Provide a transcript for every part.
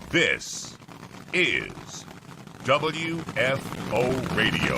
This is WFO Radio.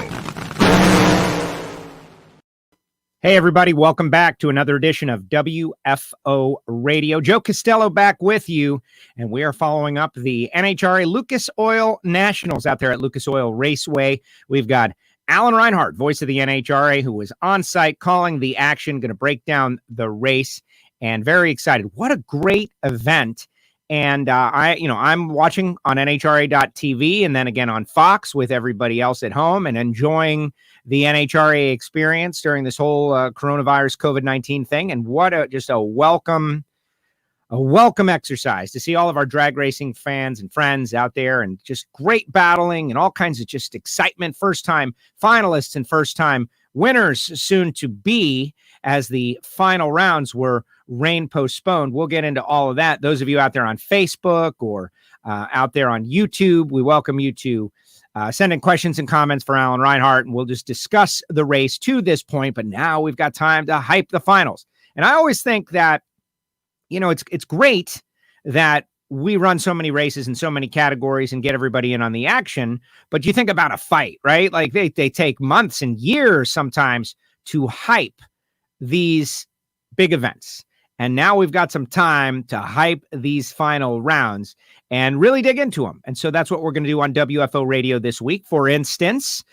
Hey, everybody. Welcome back to another edition of WFO Radio. Joe Castello back with you, and we are following up the NHRA Lucas Oil Nationals out there at Lucas Oil Raceway. We've got Alan Reinhart, voice of the NHRA, who was on site calling the action, going to break down the race, and very excited. What a great event. And I'm watching on NHRA.tv and then again on Fox with everybody else at home and enjoying the NHRA experience during this whole coronavirus COVID-19 thing. And what a welcome exercise to see all of our drag racing fans and friends out there, and just great battling and all kinds of just excitement. First time finalists and first time winners soon to be, as the final rounds were rain postponed. We'll get into all of that. Those of you out there on Facebook or out there on YouTube, we welcome you to send in questions and comments for Alan Reinhart, and we'll just discuss the race to this point. But now we've got time to hype the finals. And I always think that, it's great that we run so many races in so many categories and get everybody in on the action. But you think about a fight, right? Like they take months and years sometimes to hype these big events. And now we've got some time to hype these final rounds and really dig into them. And so that's what we're going to do on WFO Radio this week. For instance,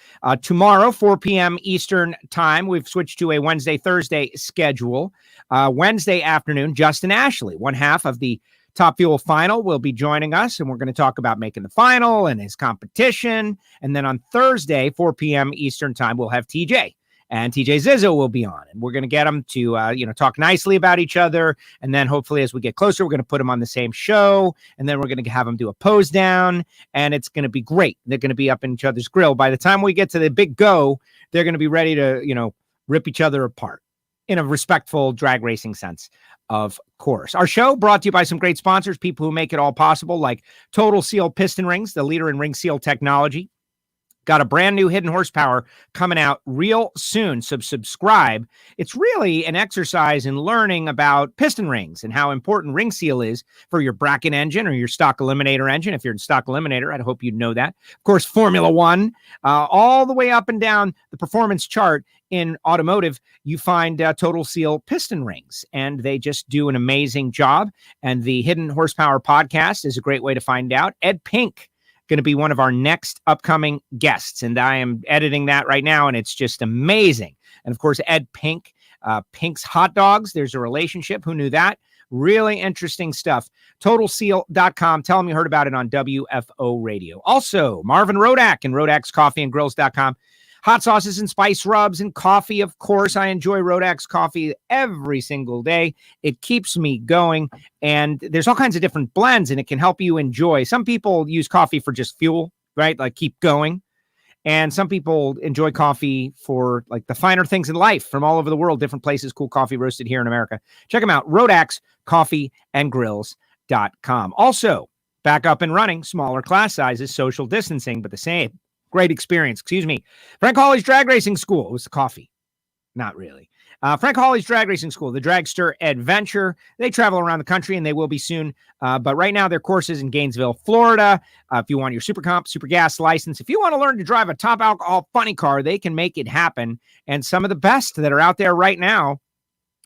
tomorrow, 4 p.m. Eastern time, we've switched to a Wednesday-Thursday schedule. Wednesday afternoon, Justin Ashley, one half of the Top Fuel final, will be joining us, and we're going to talk about making the final and his competition. And then on Thursday, 4 p.m. Eastern time, we'll have TJ. And TJ Zizzo will be on, and we're going to get them to, talk nicely about each other. And then hopefully as we get closer, we're going to put them on the same show, and then we're going to have them do a pose down, and it's going to be great. They're going to be up in each other's grill. By the time we get to the big go, they're going to be ready to, rip each other apart in a respectful drag racing sense, of course. Our show brought to you by some great sponsors, people who make it all possible, like Total Seal Piston Rings, the leader in ring seal technology. Got a brand new hidden horsepower coming out real soon. So subscribe. It's really an exercise in learning about piston rings and how important ring seal is for your bracket engine or your stock eliminator engine. If you're in stock eliminator, I'd hope you'd know that. Of course, Formula One, all the way up and down the performance chart in automotive, you find Total Seal piston rings, and they just do an amazing job. And the Hidden Horsepower podcast is a great way to find out. Ed Pink, going to be one of our next upcoming guests, and I am editing that right now, and it's just amazing. And of course, Ed Pink, Pink's Hot Dogs, there's a relationship. Who knew that? Really interesting stuff. TotalSeal.com. Tell them you heard about it on WFO Radio. Also, Marvin Rodak and Rodak'sCoffeeandGrills.com. Hot sauces and spice rubs and coffee, of course. I enjoy Rodak's coffee every single day. It keeps me going, and there's all kinds of different blends, and it can help you enjoy. Some people use coffee for just fuel, right? Like keep going. And some people enjoy coffee for like the finer things in life from all over the world, different places, cool coffee roasted here in America. Check them out, Rodak'sCoffeeandGrills.com. Also, back up and running, smaller class sizes, social distancing, but the same. Great experience. Frank Hawley's Drag Racing School. It was the coffee. Not really. Frank Hawley's Drag Racing School, the Dragster Adventure. They travel around the country, and they will be soon. But right now, their course is in Gainesville, Florida. If you want your Super Comp, Super Gas license, if you want to learn to drive a top alcohol funny car, they can make it happen. And some of the best that are out there right now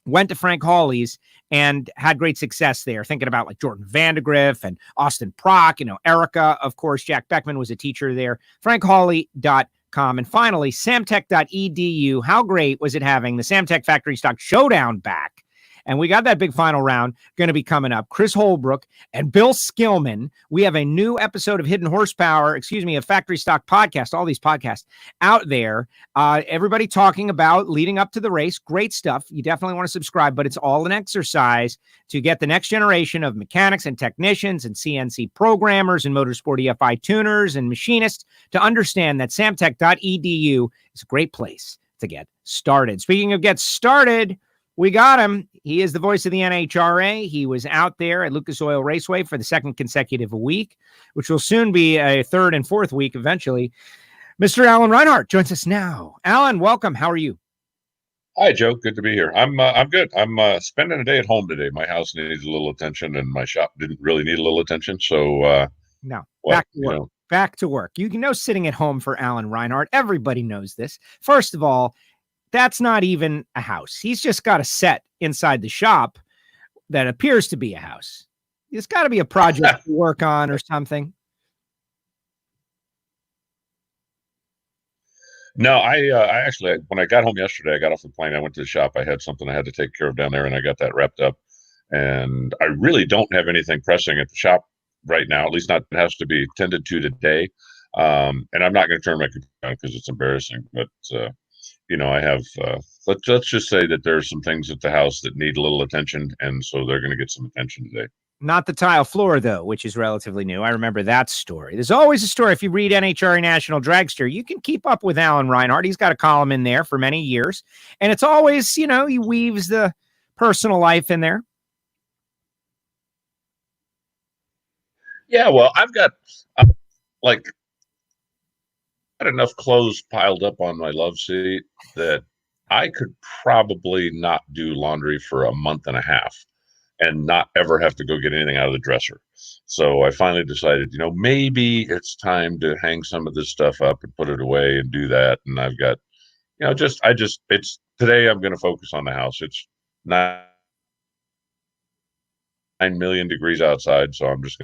went to Frank Hawley's and had great success there. Thinking about like Jordan Vandegrift and Austin Prock, Erica, of course, Jack Beckman was a teacher there. FrankHawley.com. And finally, samtech.edu. How great was it having the Samtech Factory Stock Showdown back? And we got that big final round going to be coming up. Chris Holbrook and Bill Skillman. We have a new episode of Hidden Horsepower, a Factory Stock podcast, all these podcasts out there. Everybody talking about leading up to the race. Great stuff. You definitely want to subscribe, but it's all an exercise to get the next generation of mechanics and technicians and CNC programmers and motorsport EFI tuners and machinists to understand that samtech.edu is a great place to get started. Speaking of get started, we got him. He is the voice of the NHRA. He was out there at Lucas Oil Raceway for the second consecutive week, which will soon be a third and fourth week eventually. Mr. Alan Reinhart joins us now. Alan, welcome. How are you? Hi, Joe. Good to be here. I'm good. I'm spending a day at home today. My house needs a little attention, and my shop didn't really need a little attention. So No, What, back to work. Back to work. You know, sitting at home for Alan Reinhart. Everybody knows this. First of all, that's not even a house. He's just got a set inside the shop that appears to be a house. It's got to be a project to work on or something. No, I actually, when I got home yesterday, I got off the plane. I went to the shop. I had something I had to take care of down there, and I got that wrapped up. And I really don't have anything pressing at the shop right now. At least not it has to be tended to today. And I'm not going to turn my computer on because it's embarrassing. But I have. Let's just say that there's some things at the house that need a little attention, and so they're going to get some attention today. Not the tile floor, though, which is relatively new. I remember that story. There's always a story. If you read NHRA National Dragster, you can keep up with Alan Reinhart. He's got a column in there for many years. And it's always, he weaves the personal life in there. Yeah, well, I've got enough clothes piled up on my love seat that I could probably not do laundry for a month and a half and not ever have to go get anything out of the dresser. So I finally decided, maybe it's time to hang some of this stuff up and put it away and do that. And I've got, it's today I'm going to focus on the house. It's 9 million degrees outside. So I'm just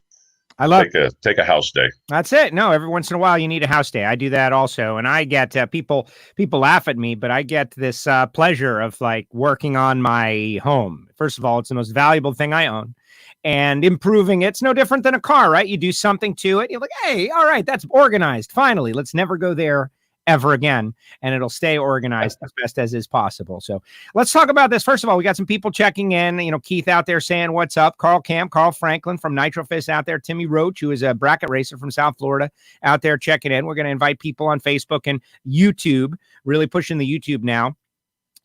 going to take a house day. That's it. No, every once in a while you need a house day. I do that also. And I get people laugh at me, but I get this pleasure of working on my home. First of all, it's the most valuable thing I own, and improving it's no different than a car, right? You do something to it. You're like, hey, all right, that's organized. Finally, let's never go there ever again, and it'll stay organized as best as is possible. So let's talk about this. First of all, we got some people checking in. Keith out there saying what's up. Carl Camp, Carl Franklin from Nitro Fist out there. Timmy Roach, who is a bracket racer from South Florida, out there checking in. We're going to invite people on Facebook and YouTube, really pushing the YouTube now,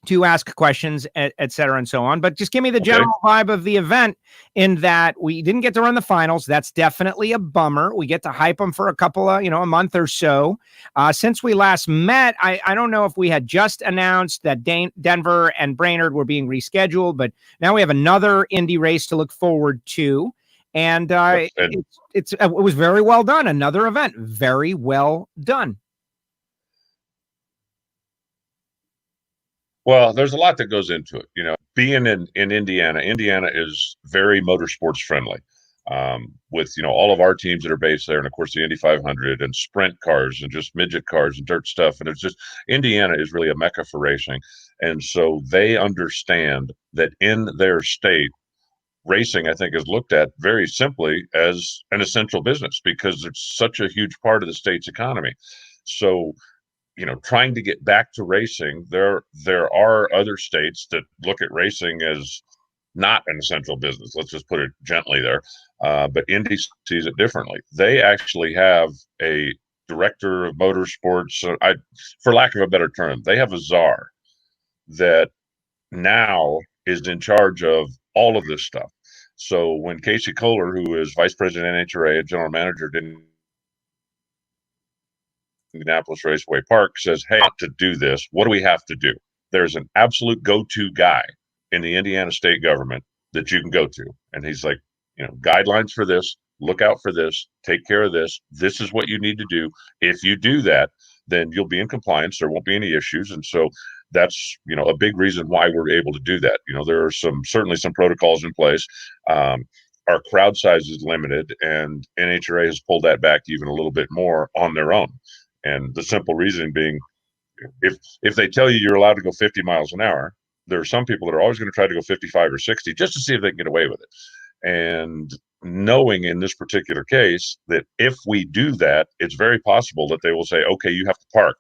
to ask questions, et cetera, and so on. But just give me the general vibe of the event in that we didn't get to run the finals. That's definitely a bummer. We get to hype them for a couple of, a month or so. Since we last met, I don't know if we had just announced that Denver and Brainerd were being rescheduled, but now we have another Indy race to look forward to. And it was very well done. Another event, very well done. Well, there's a lot that goes into it. Being in Indiana is very motorsports friendly, with, all of our teams that are based there. And of course the Indy 500 and sprint cars and just midget cars and dirt stuff. And it's just, Indiana is really a mecca for racing. And so they understand that in their state, racing, I think, is looked at very simply as an essential business because it's such a huge part of the state's economy. So, trying to get back to racing, there are other states that look at racing as not an essential business. Let's just put it gently there. But Indy sees it differently. They actually have a director of motorsports, for lack of a better term, they have a czar that now is in charge of all of this stuff. So when Casey Kohler, who is vice president of NHRA, a general manager, didn't Indianapolis Raceway Park, says, hey, to do this, what do we have to do? There's an absolute go-to guy in the Indiana state government that you can go to. And he's like, guidelines for this, look out for this, take care of this. This is what you need to do. If you do that, then you'll be in compliance. There won't be any issues. And so that's, a big reason why we're able to do that. There are certainly some protocols in place. Our crowd size is limited, and NHRA has pulled that back even a little bit more on their own. And the simple reason being, if they tell you you're allowed to go 50 miles an hour, there are some people that are always going to try to go 55 or 60 just to see if they can get away with it. And knowing in this particular case that if we do that, it's very possible that they will say, okay, you have to park.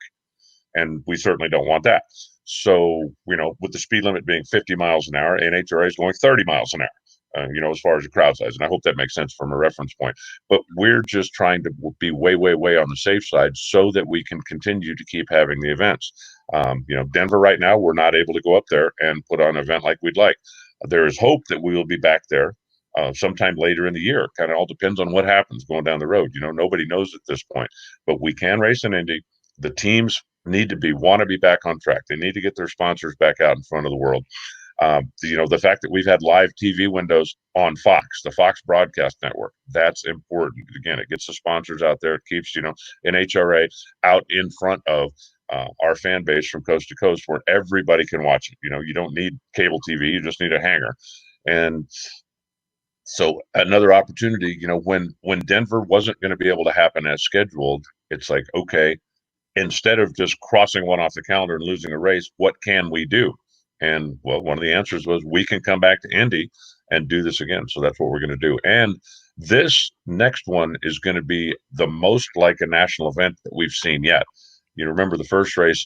And we certainly don't want that. So, with the speed limit being 50 miles an hour, NHRA is going 30 miles an hour. As far as the crowd size. And I hope that makes sense from a reference point. But we're just trying to be way, way, way on the safe side so that we can continue to keep having the events. Denver right now, we're not able to go up there and put on an event like we'd like. There is hope that we will be back there sometime later in the year. Kind of all depends on what happens going down the road. Nobody knows at this point. But we can race in Indy. The teams want to be back on track. They need to get their sponsors back out in front of the world. The fact that we've had live TV windows on Fox, the Fox broadcast network, that's important. Again, it gets the sponsors out there. It keeps, NHRA out in front of our fan base from coast to coast where everybody can watch it. You don't need cable TV. You just need a hanger. And so another opportunity, when Denver wasn't going to be able to happen as scheduled, it's like, okay, instead of just crossing one off the calendar and losing a race, what can we do? And well, one of the answers was we can come back to Indy and do this again. So that's what we're going to do. And this next one is going to be the most like a national event that we've seen yet. Remember the first race,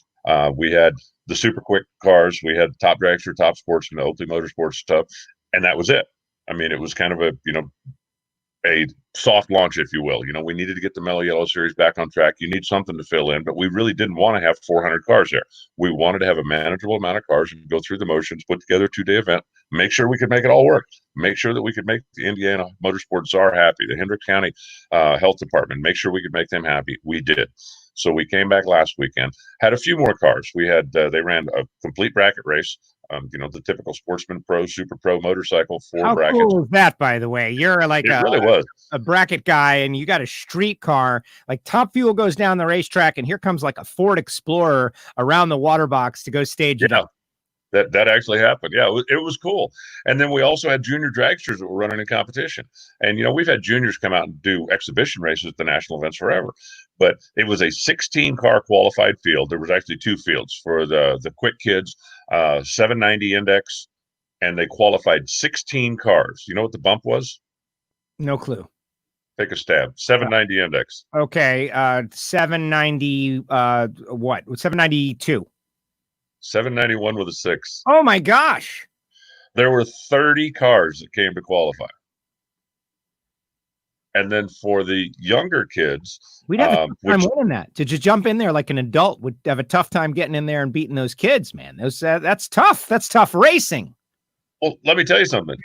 we had the super quick cars, we had top dragster, top sportsman, the Oakley Motorsports stuff, and that was it. I mean, it was kind of a soft launch, if you will. We needed to get the Mellow Yellow Series back on track. You need something to fill in, but we really didn't want to have 400 cars there. We wanted to have a manageable amount of cars and go through the motions, put together a 2-day event, make sure we could make it all work, make sure that we could make the Indiana Motorsports Czar happy, the Hendricks County Health Department, make sure we could make them happy. We did. So we came back last weekend, had a few more cars. We had, they ran a complete bracket race. The typical sportsman pro, super pro motorcycle, 4 brackets. How cool is that, by the way? You're like really was a bracket guy and you got a street car. Like Top Fuel goes down the racetrack and here comes like a Ford Explorer around the water box to go stage it up. That actually happened. Yeah, it was cool. And then we also had junior dragsters that were running in competition. And, we've had juniors come out and do exhibition races at the national events forever. But it was a 16-car qualified field. There was actually 2 fields for the quick kids, 790 index, and they qualified 16 cars. You know what the bump was? No clue. Take a stab. 790 index. Okay. 790, what? 792. 791 with a 6. Oh my gosh. There were 30 cars that came to qualify. And then for the younger kids, we'd have a tough time winning that. Did you jump in there like an adult would have a tough time getting in there and beating those kids, man? That's tough. That's tough racing. Well, let me tell you something.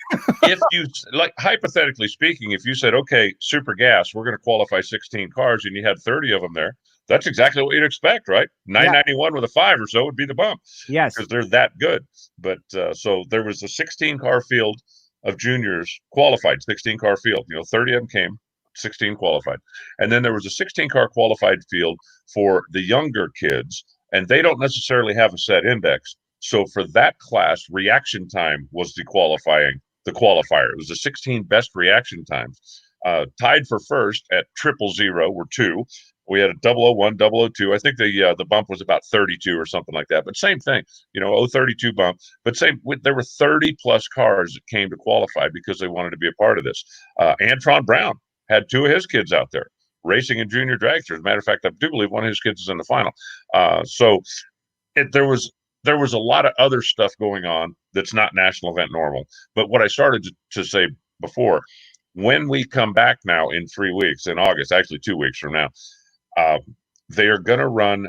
If you, like, hypothetically speaking, if you said, okay, super gas, we're going to qualify 16 cars and you had 30 of them there, that's exactly what you'd expect, right? 991 with a 5 or so would be the bump. Yes. Because they're that good. But so there was a 16-car field of juniors qualified, 16-car field. 30 of them came, 16 qualified. And then there was a 16-car qualified field for the younger kids, and they don't necessarily have a set index. So for that class, reaction time was the qualifier. It was the 16 best reaction times. Tied for first at 000 were 2. We had a 001, 002. I think the bump was about 32 or something like that. But same thing, 032 bump. But there were 30 plus cars that came to qualify because they wanted to be a part of this. Antron Brown had 2 of his kids out there racing in junior dragsters. As a matter of fact, I do believe one of his kids is in the final. There was a lot of other stuff going on that's not national event normal. But what I started to say before, when we come back now in 3 weeks, in August, actually 2 weeks from now, they are going to run,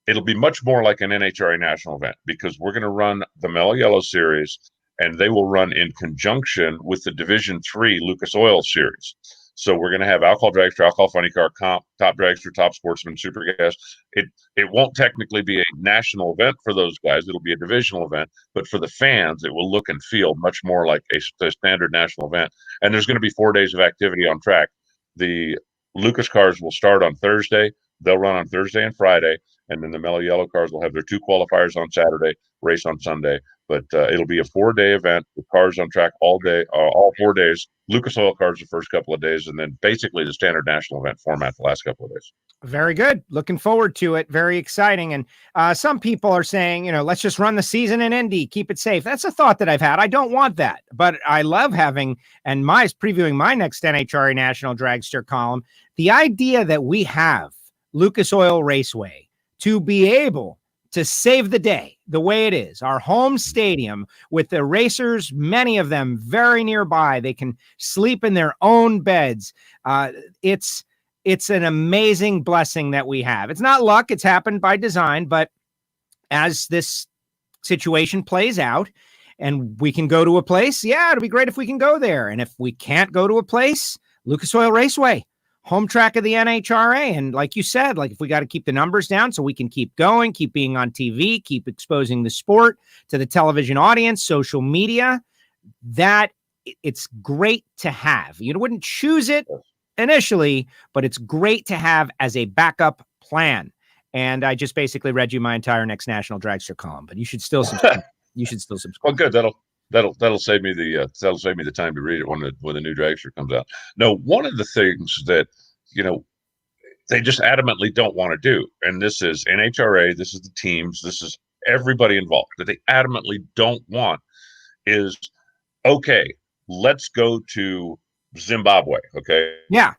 it'll be much more like an NHRA national event because we're going to run the Mellow Yellow Series, and they will run in conjunction with the Division 3 Lucas Oil Series. So we're going to have alcohol dragster, alcohol funny car, comp, top dragster, top sportsman, super gas. It won't technically be a national event for those guys. It'll be a divisional event, but for the fans, it will look and feel much more like a standard national event. And there's going to be 4 days of activity on track. The Lucas cars will start on Thursday. They'll run on Thursday and Friday, and then the Mellow Yellow cars will have their 2 qualifiers on Saturday, race on Sunday. But it'll be a 4-day event with cars on track all day, all 4 days. Lucas Oil cars the first couple of days, and then basically the standard national event format the last couple of days. Very good. Looking forward to it. Very exciting. And some people are saying, let's just run the season in Indy, keep it safe. That's a thought that I've had. I don't want that, but I love having, and previewing my next NHRA National Dragster column, the idea that we have Lucas Oil Raceway to be able to save the day the way it is, our home stadium with the racers, many of them very nearby. They can sleep in their own beds. It's an amazing blessing that we have. It's not luck. It's happened by design, but as this situation plays out and we can go to a place, it'll be great if we can go there. And if we can't go to a place, Lucas Oil Raceway, home track of the NHRA. And like you said, like if we got to keep the numbers down so we can keep going, keep being on TV, keep exposing the sport to the television audience, social media, that it's great to have. You wouldn't choose it initially, but it's great to have as a backup plan. And I just basically read you my entire next National Dragster column, but you should still subscribe. You should still subscribe. Well, good. That'll save me the time to read it when the new dragster comes out. No, one of the things that they just adamantly don't want to do, and this is NHRA, this is the teams, this is everybody involved, that they adamantly don't want is, okay, let's go to Zimbabwe. Okay. Yeah.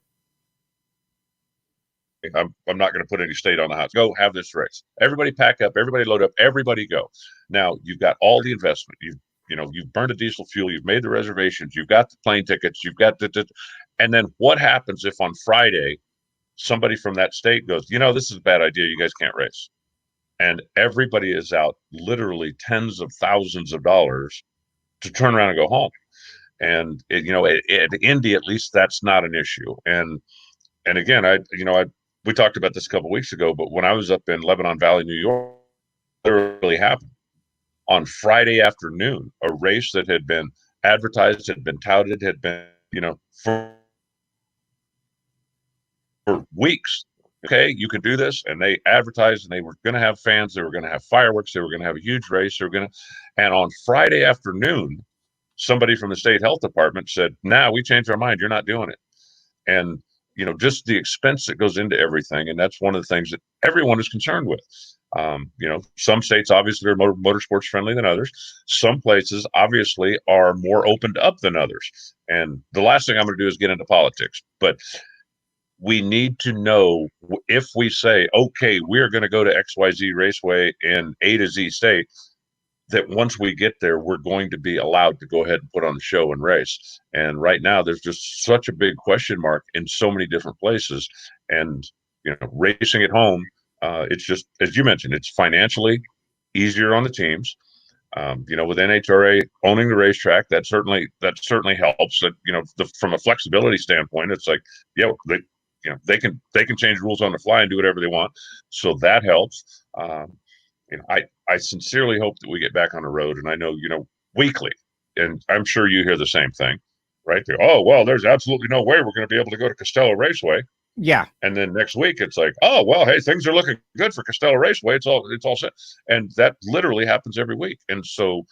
I'm not going to put any state on the house. Go have this race. Everybody pack up. Everybody load up. Everybody go. Now you've got all the investment. You've burned the diesel fuel. You've made the reservations. You've got the plane tickets. You've got and then what happens if on Friday somebody from that state goes, this is a bad idea. You guys can't race, and everybody is out literally tens of thousands of dollars to turn around and go home. And at Indy, at least that's not an issue. And again, we talked about this a couple of weeks ago, but when I was up in Lebanon Valley, New York, it literally happened on Friday afternoon. A race that had been advertised, had been touted, had been, for weeks. Okay, you can do this, and they advertised, and they were going to have fans, they were going to have fireworks, they were going to have a huge race, and on Friday afternoon, somebody from the state health department said, "Nah, we changed our mind. You're not doing it." And just the expense that goes into everything. And that's one of the things that everyone is concerned with. Some states obviously are more motorsports friendly than others. Some places obviously are more opened up than others. And the last thing I'm going to do is get into politics, but we need to know, if we say, okay, we're going to go to XYZ Raceway in A to Z state, that once we get there, we're going to be allowed to go ahead and put on the show and race. And right now, there's just such a big question mark in so many different places. And, racing at home, it's just, as you mentioned, it's financially easier on the teams. With NHRA owning the racetrack, that certainly helps. That, from a flexibility standpoint, it's like, they can change rules on the fly and do whatever they want. So that helps. I sincerely hope that we get back on the road, and I know, weekly, and I'm sure you hear the same thing, right? Oh, well, there's absolutely no way we're going to be able to go to Castello Raceway. Yeah. And then next week it's like, oh, well, hey, things are looking good for Castello Raceway. It's all set. And that literally happens every week. And so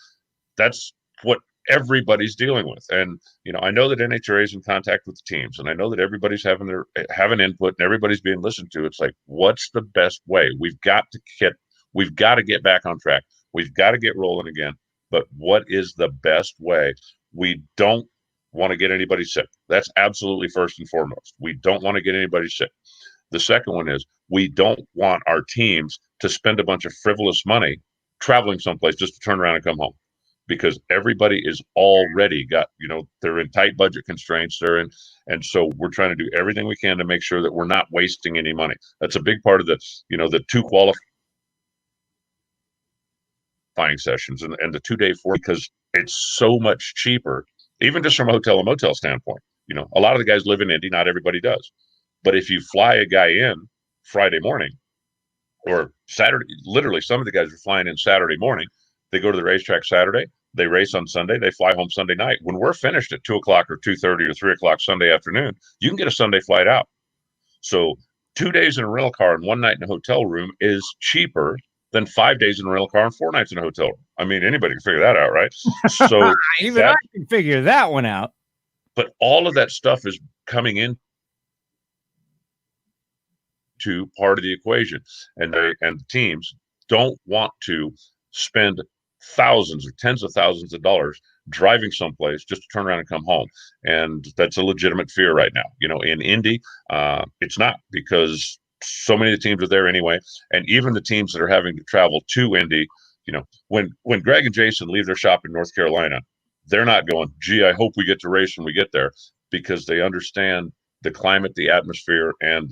that's what everybody's dealing with. And, I know that NHRA is in contact with the teams, and I know that everybody's having input and everybody's being listened to. It's like, what's the best way? We've got to get back on track. We've got to get rolling again. But what is the best way? We don't want to get anybody sick. That's absolutely first and foremost. We don't want to get anybody sick. The second one is, we don't want our teams to spend a bunch of frivolous money traveling someplace just to turn around and come home, because everybody is already got, they're in tight budget constraints. And so we're trying to do everything we can to make sure that we're not wasting any money. That's a big part of the two qualifying sessions and the 2-day because it's so much cheaper, even just from a hotel and motel standpoint. A lot of the guys live in Indy, not everybody does. But if you fly a guy in Friday morning or Saturday, literally some of the guys are flying in Saturday morning, they go to the racetrack Saturday, they race on Sunday, they fly home Sunday night. When we're finished at 2:00 or 2:30 or 3:00 Sunday afternoon, you can get a Sunday flight out. So 2 days in a rental car and 1 night in a hotel room is cheaper than 5 days in a rental car and 4 nights in a hotel room. I mean, anybody can figure that out, right? So even I can figure that one out. But all of that stuff is coming in to part of the equation, and the teams don't want to spend thousands or tens of thousands of dollars driving someplace just to turn around and come home. And that's a legitimate fear right now. In Indy, it's not, because so many of the teams are there anyway. And even the teams that are having to travel to Indy, when Greg and Jason leave their shop in North Carolina, they're not going, gee, I hope we get to race when we get there, because they understand the climate, the atmosphere, and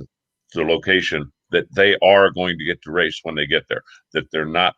the location, that they are going to get to race when they get there, that they're not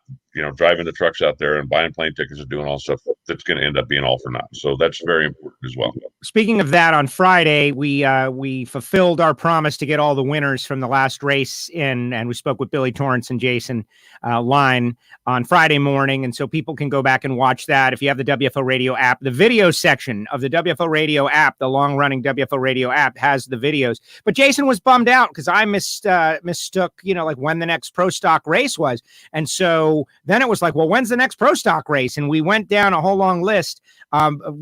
driving the trucks out there and buying plane tickets and doing all stuff that's going to end up being all for naught. So that's very important as well. Speaking of that, on Friday, we fulfilled our promise to get all the winners from the last race in, and we spoke with Billy Torrance and Jason Line on Friday morning, and so people can go back and watch that. If you have the WFO Radio app, the video section of the WFO Radio app, the long-running WFO Radio app, has the videos. But Jason was bummed out because I mistook, like when the next pro stock race was, and so then it was like, well, when's the next pro stock race? And we went down a whole long list.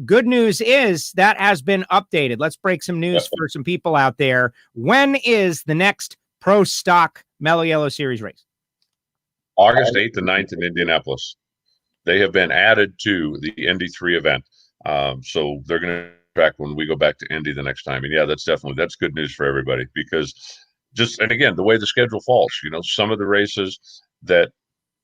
Good news is that has been updated. Let's break some news for some people out there. When is the next pro stock Mellow Yellow Series race? August 8th and 9th in Indianapolis. They have been added to the Indy 3 event. So they're going to track when we go back to Indy the next time. And yeah, that's good news for everybody, because and again, the way the schedule falls, some of the races that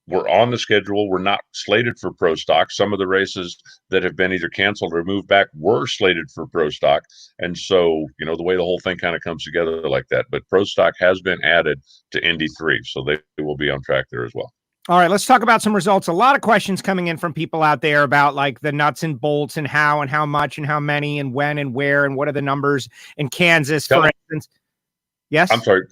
were on the schedule were not slated for pro stock. Some of the races that have been either canceled or moved back were slated for pro stock. And so, the way the whole thing kind of comes together like that. But pro stock has been added to Indy 3, so they will be on track there as well. All right, let's talk about some results. A lot of questions coming in from people out there about like the nuts and bolts and how much and how many and when and where and what are the numbers in Kansas, for instance. Yes? I'm sorry.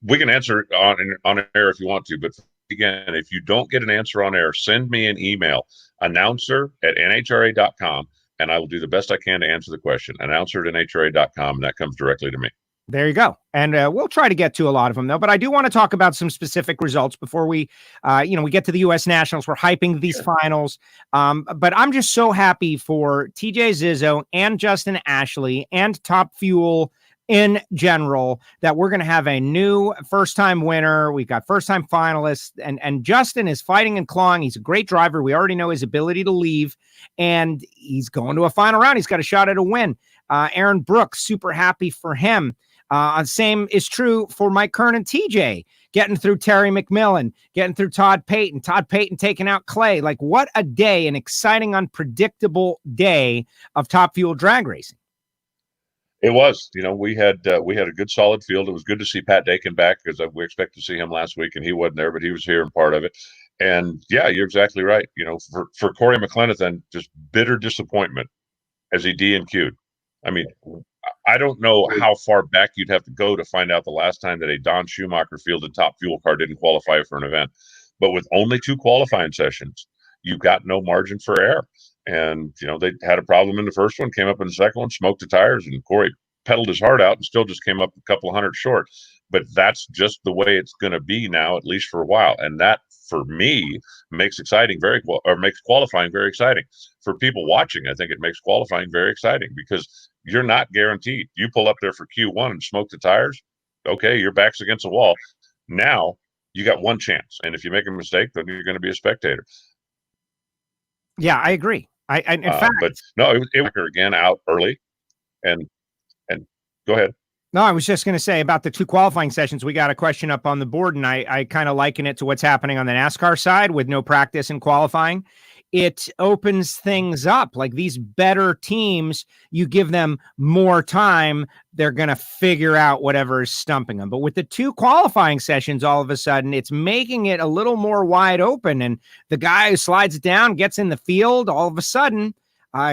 We can answer it on air if you want to, but again, if you don't get an answer on air, send me an email, announcer@nhra.com, and I will do the best I can to answer the question. Announcer@nhra.com, and that comes directly to me. There you go. And we'll try to get to a lot of them, though. But I do want to talk about some specific results before we get to the U.S. Nationals. We're hyping these finals. But I'm just so happy for TJ Zizzo and Justin Ashley and Top Fuel in general that we're going to have a new first-time winner. We've got first-time finalists, and Justin is fighting and clawing. He's a great driver. We already know his ability to leave, and he's going to a final round. He's got a shot at a win. Aaron Brooks, super happy for him. Same is true for Mike Kern and TJ, getting through Terry McMillan, getting through Todd Payton taking out Clay. Like, what a day, an exciting, unpredictable day of Top Fuel drag racing. It was, we had a good solid field. It was good to see Pat Dakin back, because we expected to see him last week and he wasn't there, but he was here and part of it. And yeah, you're exactly right. For Corey McLenithan, just bitter disappointment as he DNQ'd. I mean, I don't know how far back you'd have to go to find out the last time that a Don Schumacher fielded Top Fuel car didn't qualify for an event. But with only 2 qualifying sessions, you've got no margin for error. And, they had a problem in the first one, came up in the second one, smoked the tires, and Corey pedaled his heart out and still just came up a couple of hundred short. But that's just the way it's going to be now, at least for a while. And that, for me, makes qualifying very exciting. For people watching, I think it makes qualifying very exciting, because you're not guaranteed. You pull up there for Q1 and smoke the tires, okay, your back's against the wall. Now you got one chance. And if you make a mistake, then you're going to be a spectator. Yeah, I agree. In fact, but no, it was again out early, and go ahead. No, I was just going to say about the 2 qualifying sessions. We got a question up on the board, and I kind of liken it to what's happening on the NASCAR side with no practice in qualifying. It opens things up. Like, these better teams, you give them more time, they're going to figure out whatever is stumping them. But with the 2 qualifying sessions, all of a sudden, it's making it a little more wide open. And the guy who slides it down, gets in the field, all of a sudden,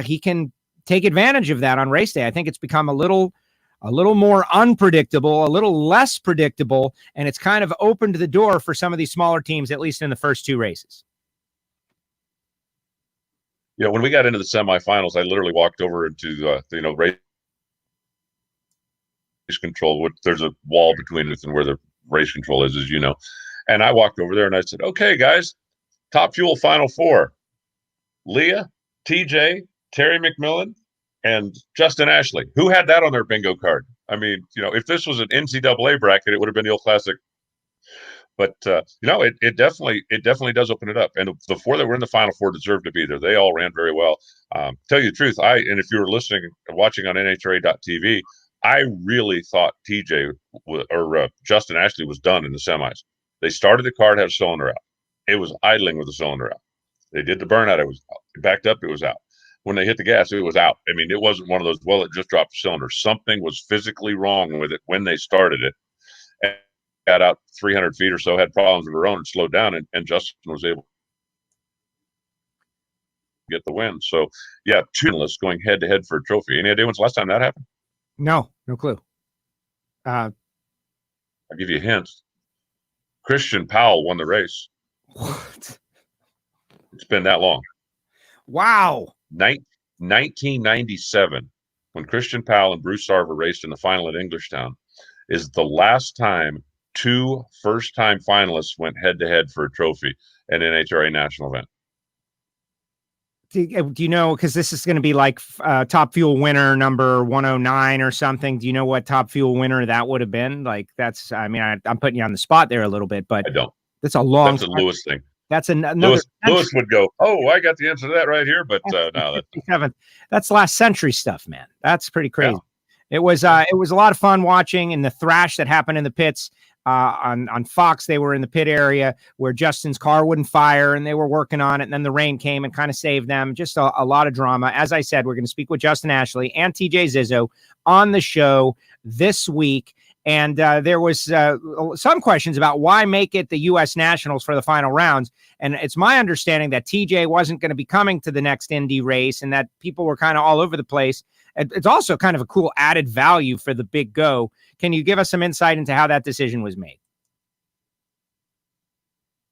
he can take advantage of that on race day. I think it's become a little more unpredictable, a little less predictable, and it's kind of opened the door for some of these smaller teams, at least in the first 2 races. When we got into the semifinals, I literally walked over into race control. There's a wall between us and where the race control is, as you know. And I walked over there and I said, "Okay, guys, Top Fuel Final 4: Leah, TJ, Terry McMillan, and Justin Ashley." Who had that on their bingo card? I mean, if this was an NCAA bracket, it would have been the old classic. But it definitely does open it up. And the 4 that were in the Final 4 deserved to be there. They all ran very well. Tell you the truth, and if you were listening and watching on NHRA.tv, I really thought TJ or Justin Ashley was done in the semis. They started the car, had a cylinder out. It was idling with the cylinder out. They did the burnout. It was backed up. It was out. When they hit the gas, it was out. I mean, it wasn't one of those, well, it just dropped the cylinder. Something was physically wrong with it when they started it. And got out 300 feet or so, had problems of her own and slowed down, and Justin was able get the win. So, yeah, two finalists going head-to-head for a trophy. Any idea when's the last time that happened? No clue. I'll give you a hint. Christian Powell won the race. What? It's been that long. Wow. 1997, when Christian Powell and Bruce Sarver raced in the final at Englishtown, is the last time two first-time finalists went head-to-head for a trophy at an NHRA national event. Do you know, because this is going to be like Top Fuel winner number 109 or something. Do you know what Top Fuel winner that would have been? Like, that's, I mean, I'm putting you on the spot there a little bit, but I don't. That's a long. That's a Lewis thing. That's another. Lewis would go, "Oh, I got the answer to that right here," but no, that's last century stuff, man. That's pretty crazy. Yeah. It was a lot of fun watching, and the thrash that happened in the pits on Fox. They were in the pit area where Justin's car wouldn't fire, and they were working on it. And then the rain came and kind of saved them. Just a lot of drama. As I said, we're going to speak with Justin Ashley and TJ Zizzo on the show this week. And there was some questions about why make it the U.S. Nationals for the final rounds. And it's my understanding that TJ wasn't going to be coming to the next Indy race and that people were kind of all over the place. It's also kind of a cool added value for the big go. Can you give us some insight into how that decision was made?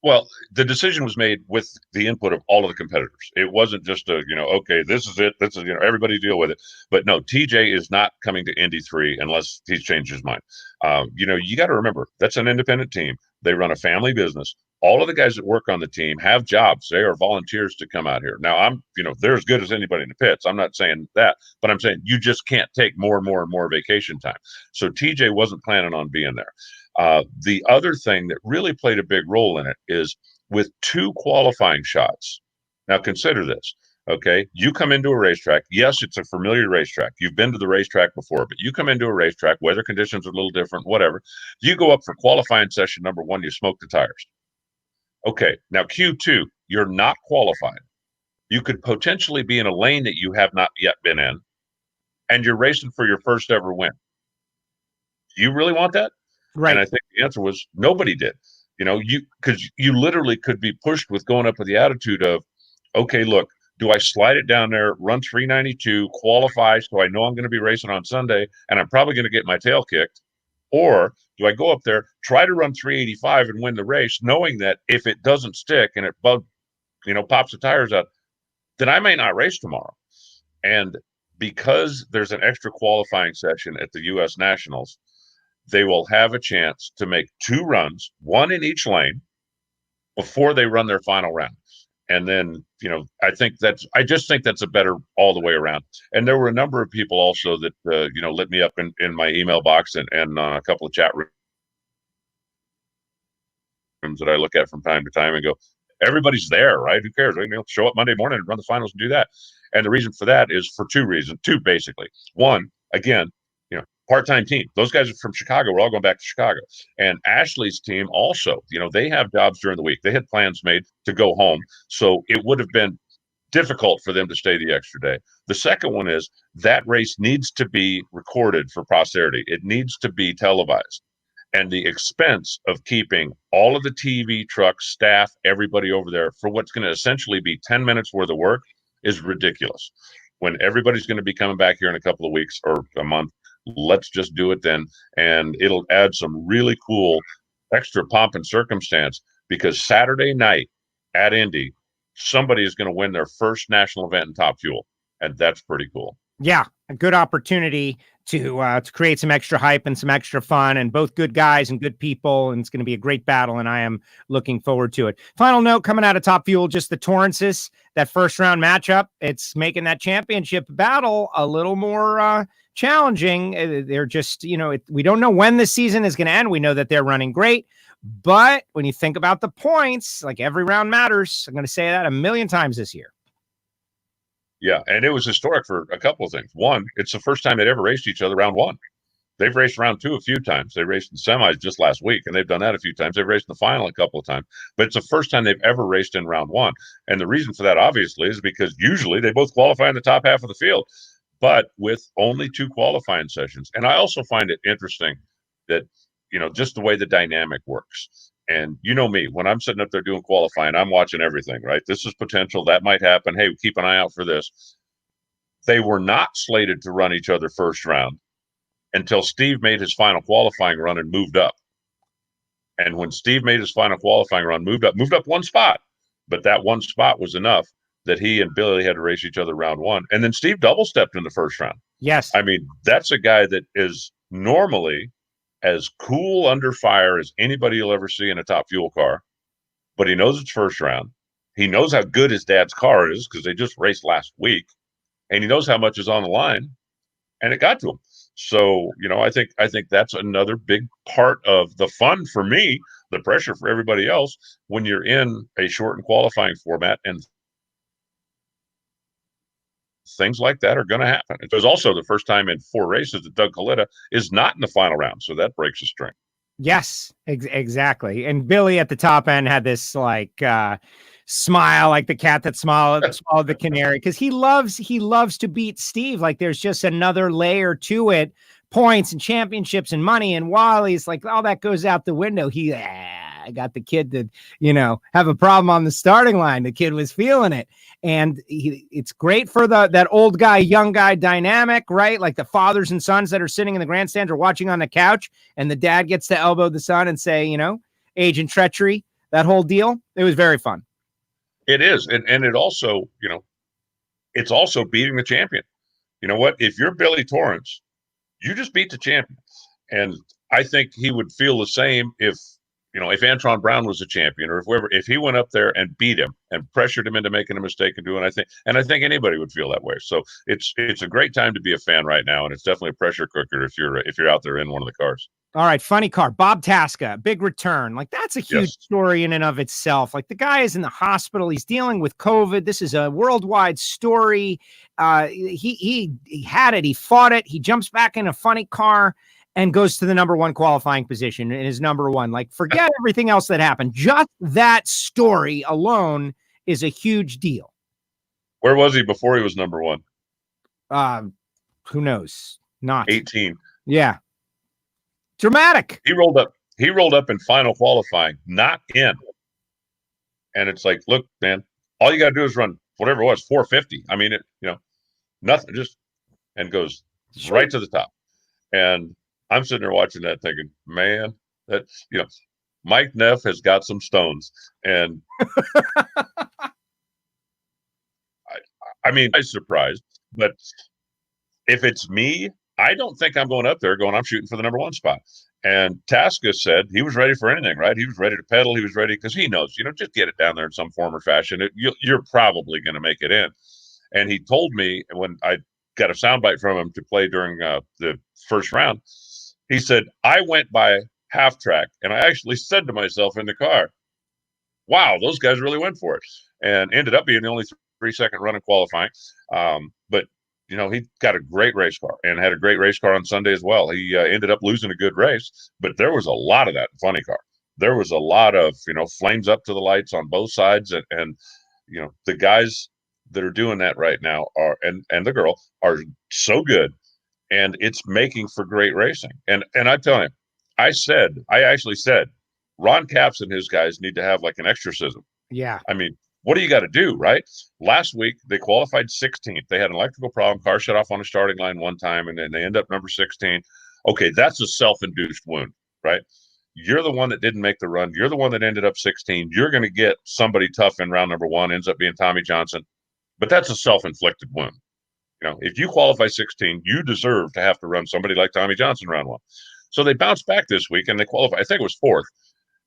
Well, the decision was made with the input of all of the competitors. It wasn't just okay, this is it. This is, everybody deal with it. But no, TJ is not coming to Indy 3 unless he's changed his mind. You got to remember, that's an independent team. They run a family business. All of the guys that work on the team have jobs. They are volunteers to come out here. Now, they're as good as anybody in the pits. I'm not saying that, but I'm saying you just can't take more and more vacation time. So TJ wasn't planning on being there. The other thing that really played a big role in it is with two qualifying shots. Now, consider this, okay? You come into a racetrack. Yes, it's a familiar racetrack. You've been to the racetrack before, but you come into a racetrack, weather conditions are a little different, whatever. You go up for qualifying session number 1, you smoke the tires. Okay, now Q2, you're not qualified. You could potentially be in a lane that you have not yet been in, and you're racing for your first ever win. Do you really want that? Right. And I think the answer was nobody did. Because you literally could be pushed with going up with the attitude of, okay, look, do I slide it down there, run 392, qualify so I know I'm going to be racing on Sunday and I'm probably going to get my tail kicked? Or do I go up there, try to run 385 and win the race, knowing that if it doesn't stick and it pops the tires out, then I may not race tomorrow. And because there's an extra qualifying session at the U.S. Nationals, they will have a chance to make 2 runs, 1 in each lane, before they run their final round. And then, I just think that's a better all the way around. And there were a number of people also that, lit me up in my email box and a couple of chat rooms that I look at from time to time and go, everybody's there, right? Who cares? Show up Monday morning and run the finals and do that. And the reason for that is for 2 reasons, 2 basically. One, again, part-time team. Those guys are from Chicago. We're all going back to Chicago. And Ashley's team also, they have jobs during the week. They had plans made to go home. So it would have been difficult for them to stay the extra day. The second one is that race needs to be recorded for posterity. It needs to be televised. And the expense of keeping all of the TV, trucks, staff, everybody over there for what's going to essentially be 10 minutes worth of work is ridiculous. When everybody's going to be coming back here in a couple of weeks or a month, let's just do it then. And it'll add some really cool extra pomp and circumstance because Saturday night at Indy, somebody is going to win their first national event in Top Fuel. And that's pretty cool. Yeah, a good opportunity to create some extra hype and some extra fun, and both good guys and good people, and it's going to be a great battle, and I am looking forward to it. Final note coming out of Top Fuel, just the Torrances, that first round matchup, it's making that championship battle a little more challenging. They're just, we don't know when the season is going to end. We know that they're running great, but when you think about the points, like every round matters. I'm going to say that a million times this year. Yeah, and it was historic for a couple of things. One, it's the first time they'd ever raced each other round 1. They've raced round 2 a few times. They raced in semis just last week, and they've done that a few times. They've raced in the final a couple of times, but it's the first time they've ever raced in round 1. And the reason for that, obviously, is because usually they both qualify in the top half of the field, but with only 2 qualifying sessions. And I also find it interesting that, just the way the dynamic works. And you know me, when I'm sitting up there doing qualifying, I'm watching everything, right? This is potential. That might happen. Hey, keep an eye out for this. They were not slated to run each other first round until Steve made his final qualifying run and moved up. And when Steve made his final qualifying run, moved up one spot, but that one spot was enough that he and Billy had to race each other round one. And then Steve double stepped in the first round. Yes. I mean, that's a guy that is normally as cool under fire as anybody you'll ever see in a top fuel car, but he knows it's first round. He knows how good his dad's car is because they just raced last week, and he knows how much is on the line, and it got to him. So, I think that's another big part of the fun for me, the pressure for everybody else when you're in a shortened qualifying format, and things like that are going to happen. It was also the first time in 4 races that Doug Coletta is not in the final round, so that breaks a string. Yes, exactly. And Billy at the top end had this smile, like the cat that swallowed the canary, because he loves to beat Steve. Like there's just another layer to it, points and championships and money. And Wally's like, all that goes out the window. I got the kid to, have a problem on the starting line. The kid was feeling it. And it's great for that old guy, young guy dynamic, right? Like the fathers and sons that are sitting in the grandstands or watching on the couch, and the dad gets to elbow the son and say, age and treachery, that whole deal. It was very fun. It is. And it also, it's also beating the champion. You know what? If you're Billy Torrance, you just beat the champion. And I think he would feel the same if Antron Brown was a champion, or if he went up there and beat him and pressured him into making a mistake and doing, I think anybody would feel that way. So it's a great time to be a fan right now. And it's definitely a pressure cooker if you're out there in one of the cars. All right. Funny car, Bob Tasca, big return. Like that's a huge story in and of itself. Like the guy is in the hospital. He's dealing with COVID. This is a worldwide story. He had it. He fought it. He jumps back in a funny car and goes to the number 1 qualifying position and is number 1. Like forget everything else that happened. Just that story alone is a huge deal. Where was he before he was number 1? Who knows? Not 18. Yeah. Dramatic. He rolled up in final qualifying, not in. And it's like, look, man, all you got to do is run whatever it was, 450. I mean, nothing, just, and goes right to the top. And I'm sitting there watching that thinking, man, that's, Mike Neff has got some stones. And I mean, I'm surprised, but if it's me, I don't think I'm going up there I'm shooting for the number 1 spot. And Tasca said he was ready for anything, right? He was ready to pedal. He was ready because he knows, just get it down there in some form or fashion. You're probably going to make it in. And he told me when I got a soundbite from him to play during the first round, he said, I went by half track and I actually said to myself in the car, wow, those guys really went for it, and ended up being the only 3-second run in qualifying. But he got a great race car and had a great race car on Sunday as well. He ended up losing a good race, but there was a lot of that funny car. There was a lot of, flames up to the lights on both sides. And the guys that are doing that right now and the girl are so good, and it's making for great racing. And I tell him, I actually said, Ron Capps and his guys need to have like an exorcism. Yeah. I mean, what do you got to do, right? Last week, they qualified 16th. They had an electrical problem. Car shut off on the starting line one time, and then they end up number 16. Okay, that's a self-induced wound, right? You're the one that didn't make the run. You're the one that ended up 16. You're going to get somebody tough in round number 1, ends up being Tommy Johnson. But that's a self-inflicted wound. If you qualify 16, you deserve to have to run somebody like Tommy Johnson round 1. So they bounced back this week, and they qualified. I think it was 4th.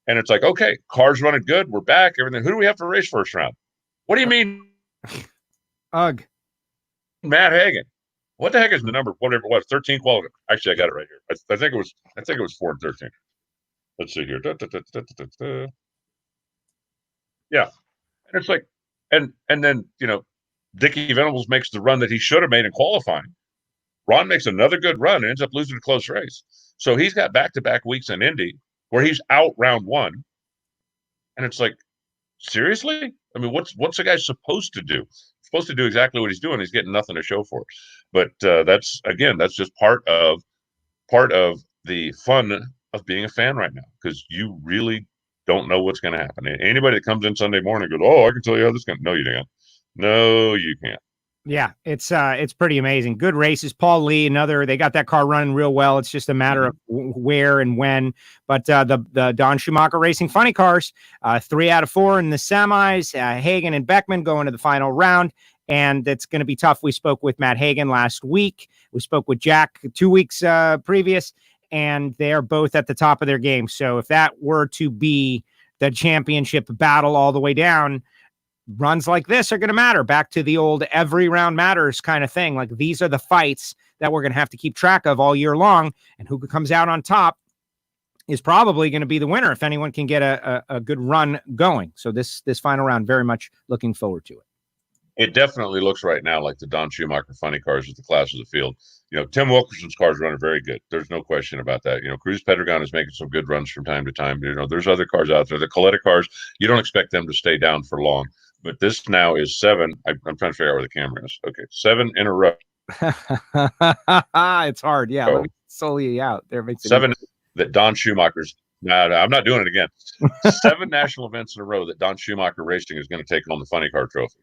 And it's like, okay, car's running good. We're back. Everything. Who do we have to race first round? What do you mean? Ugh. Matt Hagan. What the heck is the number? Whatever it was, 13 qualifying. Actually, I got it right here. I think it was 4 and 13. Let's see here. Yeah. And it's like, and then, Dickie Venables makes the run that he should have made in qualifying. Ron makes another good run and ends up losing a close race. So he's got back-to-back weeks in Indy where he's out round 1. And it's like, seriously? I mean, what's the guy supposed to do? He's supposed to do exactly what he's doing. He's getting nothing to show for it. But that's just part of the fun of being a fan right now, because you really don't know what's going to happen. Anybody that comes in Sunday morning goes, "Oh, I can tell you how this going." No, you can't. No, you can't. Yeah, it's pretty amazing. Good races. Paul Lee, they got that car running real well. It's just a matter of where and when. But the Don Schumacher Racing funny cars, 3 out of 4 in the semis. Hagan and Beckman going to the final round, and it's going to be tough. We spoke with Matt Hagan last week. We spoke with Jack 2 weeks previous, and they are both at the top of their game. So if that were to be the championship battle all the way down, runs like this are going to matter. Back to the old every round matters kind of thing. Like, these are the fights that we're going to have to keep track of all year long, and who comes out on top is probably going to be the winner if anyone can get a good run going. So this final round, very much looking forward to it. It definitely looks right now like the Don Schumacher funny cars is the class of the field. Tim Wilkerson's cars running very good. There's no question about that. Cruz Pedregon is making some good runs from time to time. There's other cars out there. The Coletta cars, you don't expect them to stay down for long. But this now is 7. I'm trying to figure out where the camera is. Okay, 7 in a row. It's hard. Yeah, let me solely you out. There makes it 7 easy. That Don Schumacher's. No, I'm not doing it again. 7 national events in a row that Don Schumacher Racing is going to take on the funny car trophy.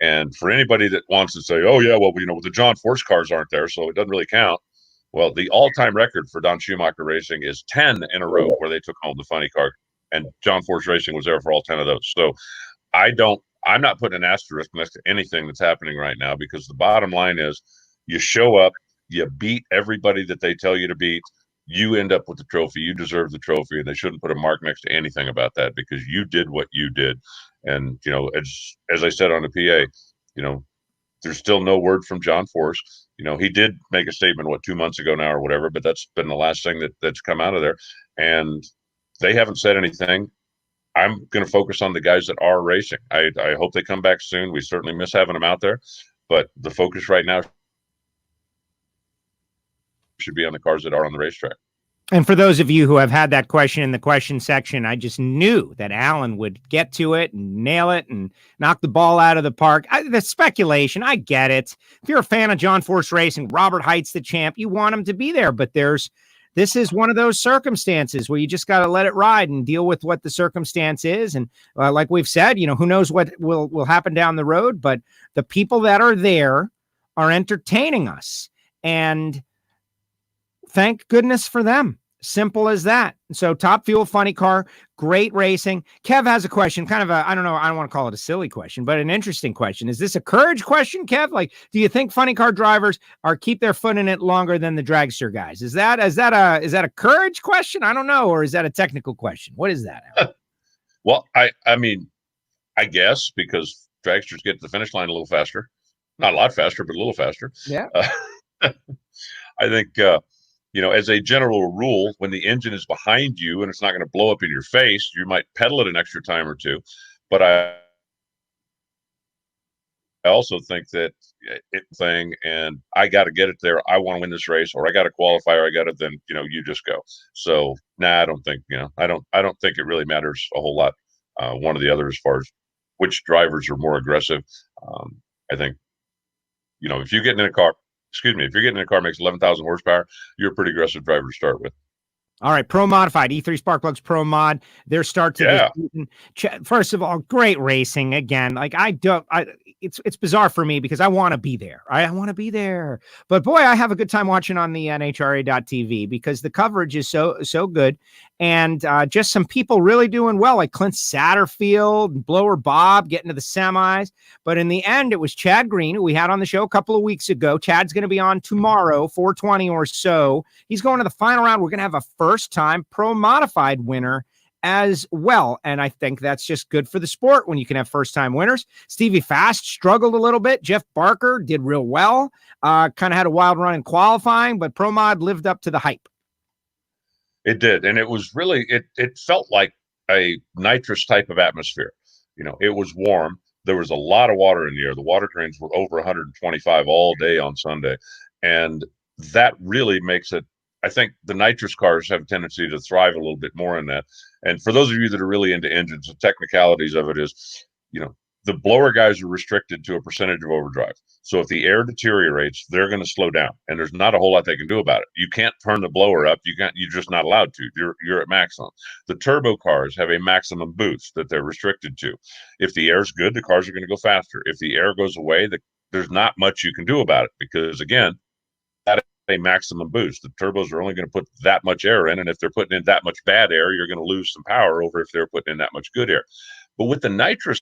And for anybody that wants to say, "Oh yeah, well, the John Force cars aren't there, so it doesn't really count." Well, the all-time record for Don Schumacher Racing is 10 in a row where they took home the funny car, and John Force Racing was there for all 10 of those. So I'm not putting an asterisk next to anything that's happening right now, because the bottom line is, you show up, you beat everybody that they tell you to beat, you end up with the trophy. You deserve the trophy, and they shouldn't put a mark next to anything about that, because you did what you did. And as I said on the PA, there's still no word from John Force. He did make a statement 2 months ago now or whatever, but that's been the last thing that's come out of there, and they haven't said anything. I'm going to focus on the guys that are racing. I hope they come back soon. We certainly miss having them out there, but the focus right now should be on the cars that are on the racetrack. And for those of you who have had that question in the question section, I just knew that Alan would get to it and nail it and knock the ball out of the park. The speculation, I get it. If you're a fan of John Force Racing, Robert Height's the champ, you want him to be there, but this is one of those circumstances where you just got to let it ride and deal with what the circumstance is. And like we've said, who knows what will happen down the road, but the people that are there are entertaining us. And thank goodness for them. Simple as that. So Top Fuel funny car, great racing. Kev has a question, kind of I don't know, I don't want to call it a silly question, but an interesting question. Is this a courage question, Kev? Like, do you think funny car drivers keep their foot in it longer than the dragster guys? Is that a courage question? I don't know. Or is that a technical question? What is that? Well, I mean, I guess because dragsters get to the finish line a little faster, not a lot faster, but a little faster. Yeah. I think, as a general rule, when the engine is behind you and it's not going to blow up in your face, you might pedal it an extra time or two. But I also think that and I got to get it there. I want to win this race, or I got to qualify, or I got to, then, you just go. So, I don't think, I don't think it really matters a whole lot, one or the other, as far as which drivers are more aggressive. I think, if you're getting in a car makes 11,000 horsepower, you're a pretty aggressive driver to start with. All right, Pro Modified, E3 Sparkplugs Pro Mod, their start to the season. First of all, great racing again. Like, it's bizarre for me because I want to be there. I want to be there. But boy, I have a good time watching on the NHRA.tv because the coverage is so good. And just some people really doing well, like Clint Satterfield and Blower Bob getting to the semis. But in the end, it was Chad Green, who we had on the show a couple of weeks ago. Chad's going to be on tomorrow, 4:20 or so. He's going to the final round. We're going to have a first-time Pro Modified winner as well. And I think that's just good for the sport when you can have first-time winners. Stevie Fast struggled a little bit. Jeff Barker did real well. Kind of had a wild run in qualifying, but Pro Mod lived up to the hype. It did. And it was really, it felt like a nitrous type of atmosphere. It was warm. There was a lot of water in the air. The water trains were over 125 all day on Sunday. And that really makes it, I think the nitrous cars have a tendency to thrive a little bit more in that. And for those of you that are really into engines, the technicalities of it is, the blower guys are restricted to a percentage of overdrive. So if the air deteriorates, they're going to slow down, and there's not a whole lot they can do about it. You can't turn the blower up. You're just not allowed to. You're at maximum. The turbo cars have a maximum boost that they're restricted to. If the air's good, the cars are going to go faster. If the air goes away, there's not much you can do about it, because again, that is a maximum boost. The turbos are only going to put that much air in, and if they're putting in that much bad air, you're going to lose some power over if they're putting in that much good air. But with the nitrous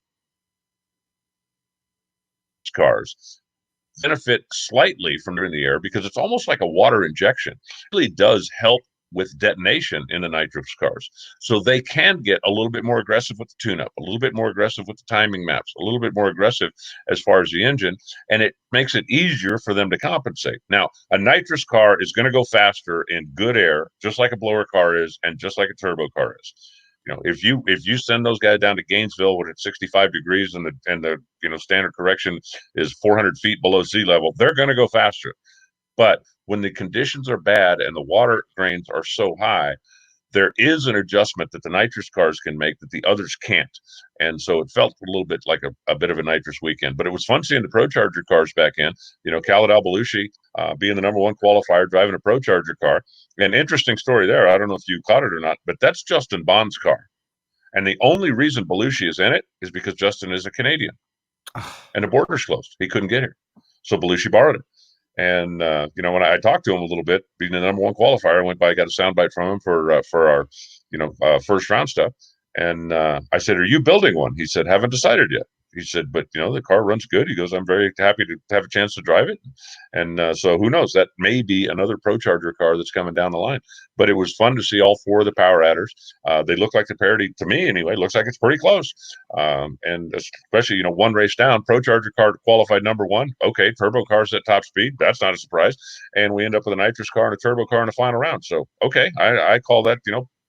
cars, benefit slightly from in the air because it's almost like a water injection. It really does help with detonation in the nitrous cars. So they can get a little bit more aggressive with the tune-up, a little bit more aggressive with the timing maps, a little bit more aggressive as far as the engine, and it makes it easier for them to compensate. Now, a nitrous car is going to go faster in good air, just like a blower car is, and just like a turbo car is. You know, if you send those guys down to Gainesville when it's 65 degrees and the standard correction is 400 feet below sea level, they're going to go faster. But when the conditions are bad and the water grains are so high, there is an adjustment that the nitrous cars can make that the others can't. And so it felt a little bit like a bit of a nitrous weekend. But it was fun seeing the Pro Charger cars back in. You know, Khaled Al-Belushi being the #1 qualifier, driving a Pro Charger car. An interesting story there. I don't know if you caught it or not, but that's Justin Bond's car. And the only reason Belushi is in it is because Justin is a Canadian. And the border's closed. He couldn't get here. So Belushi borrowed it. And, when I talked to him a little bit, being the #1 qualifier, I went by, got a soundbite from him for our, first round stuff. And I said, "Are you building one?" He said, "Haven't decided yet." He said, "But, the car runs good." He goes, "I'm very happy to have a chance to drive it." And so who knows? That may be another Pro Charger car that's coming down the line. But it was fun to see all four of the power adders. They look like the parity, to me anyway, looks like it's pretty close. And especially, one race down, Pro Charger car qualified #1. Okay, turbo car's at top speed. That's not a surprise. And we end up with a nitrous car and a turbo car in the final round. So, okay, I call that,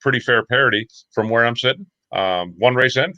pretty fair parity from where I'm sitting. One race in,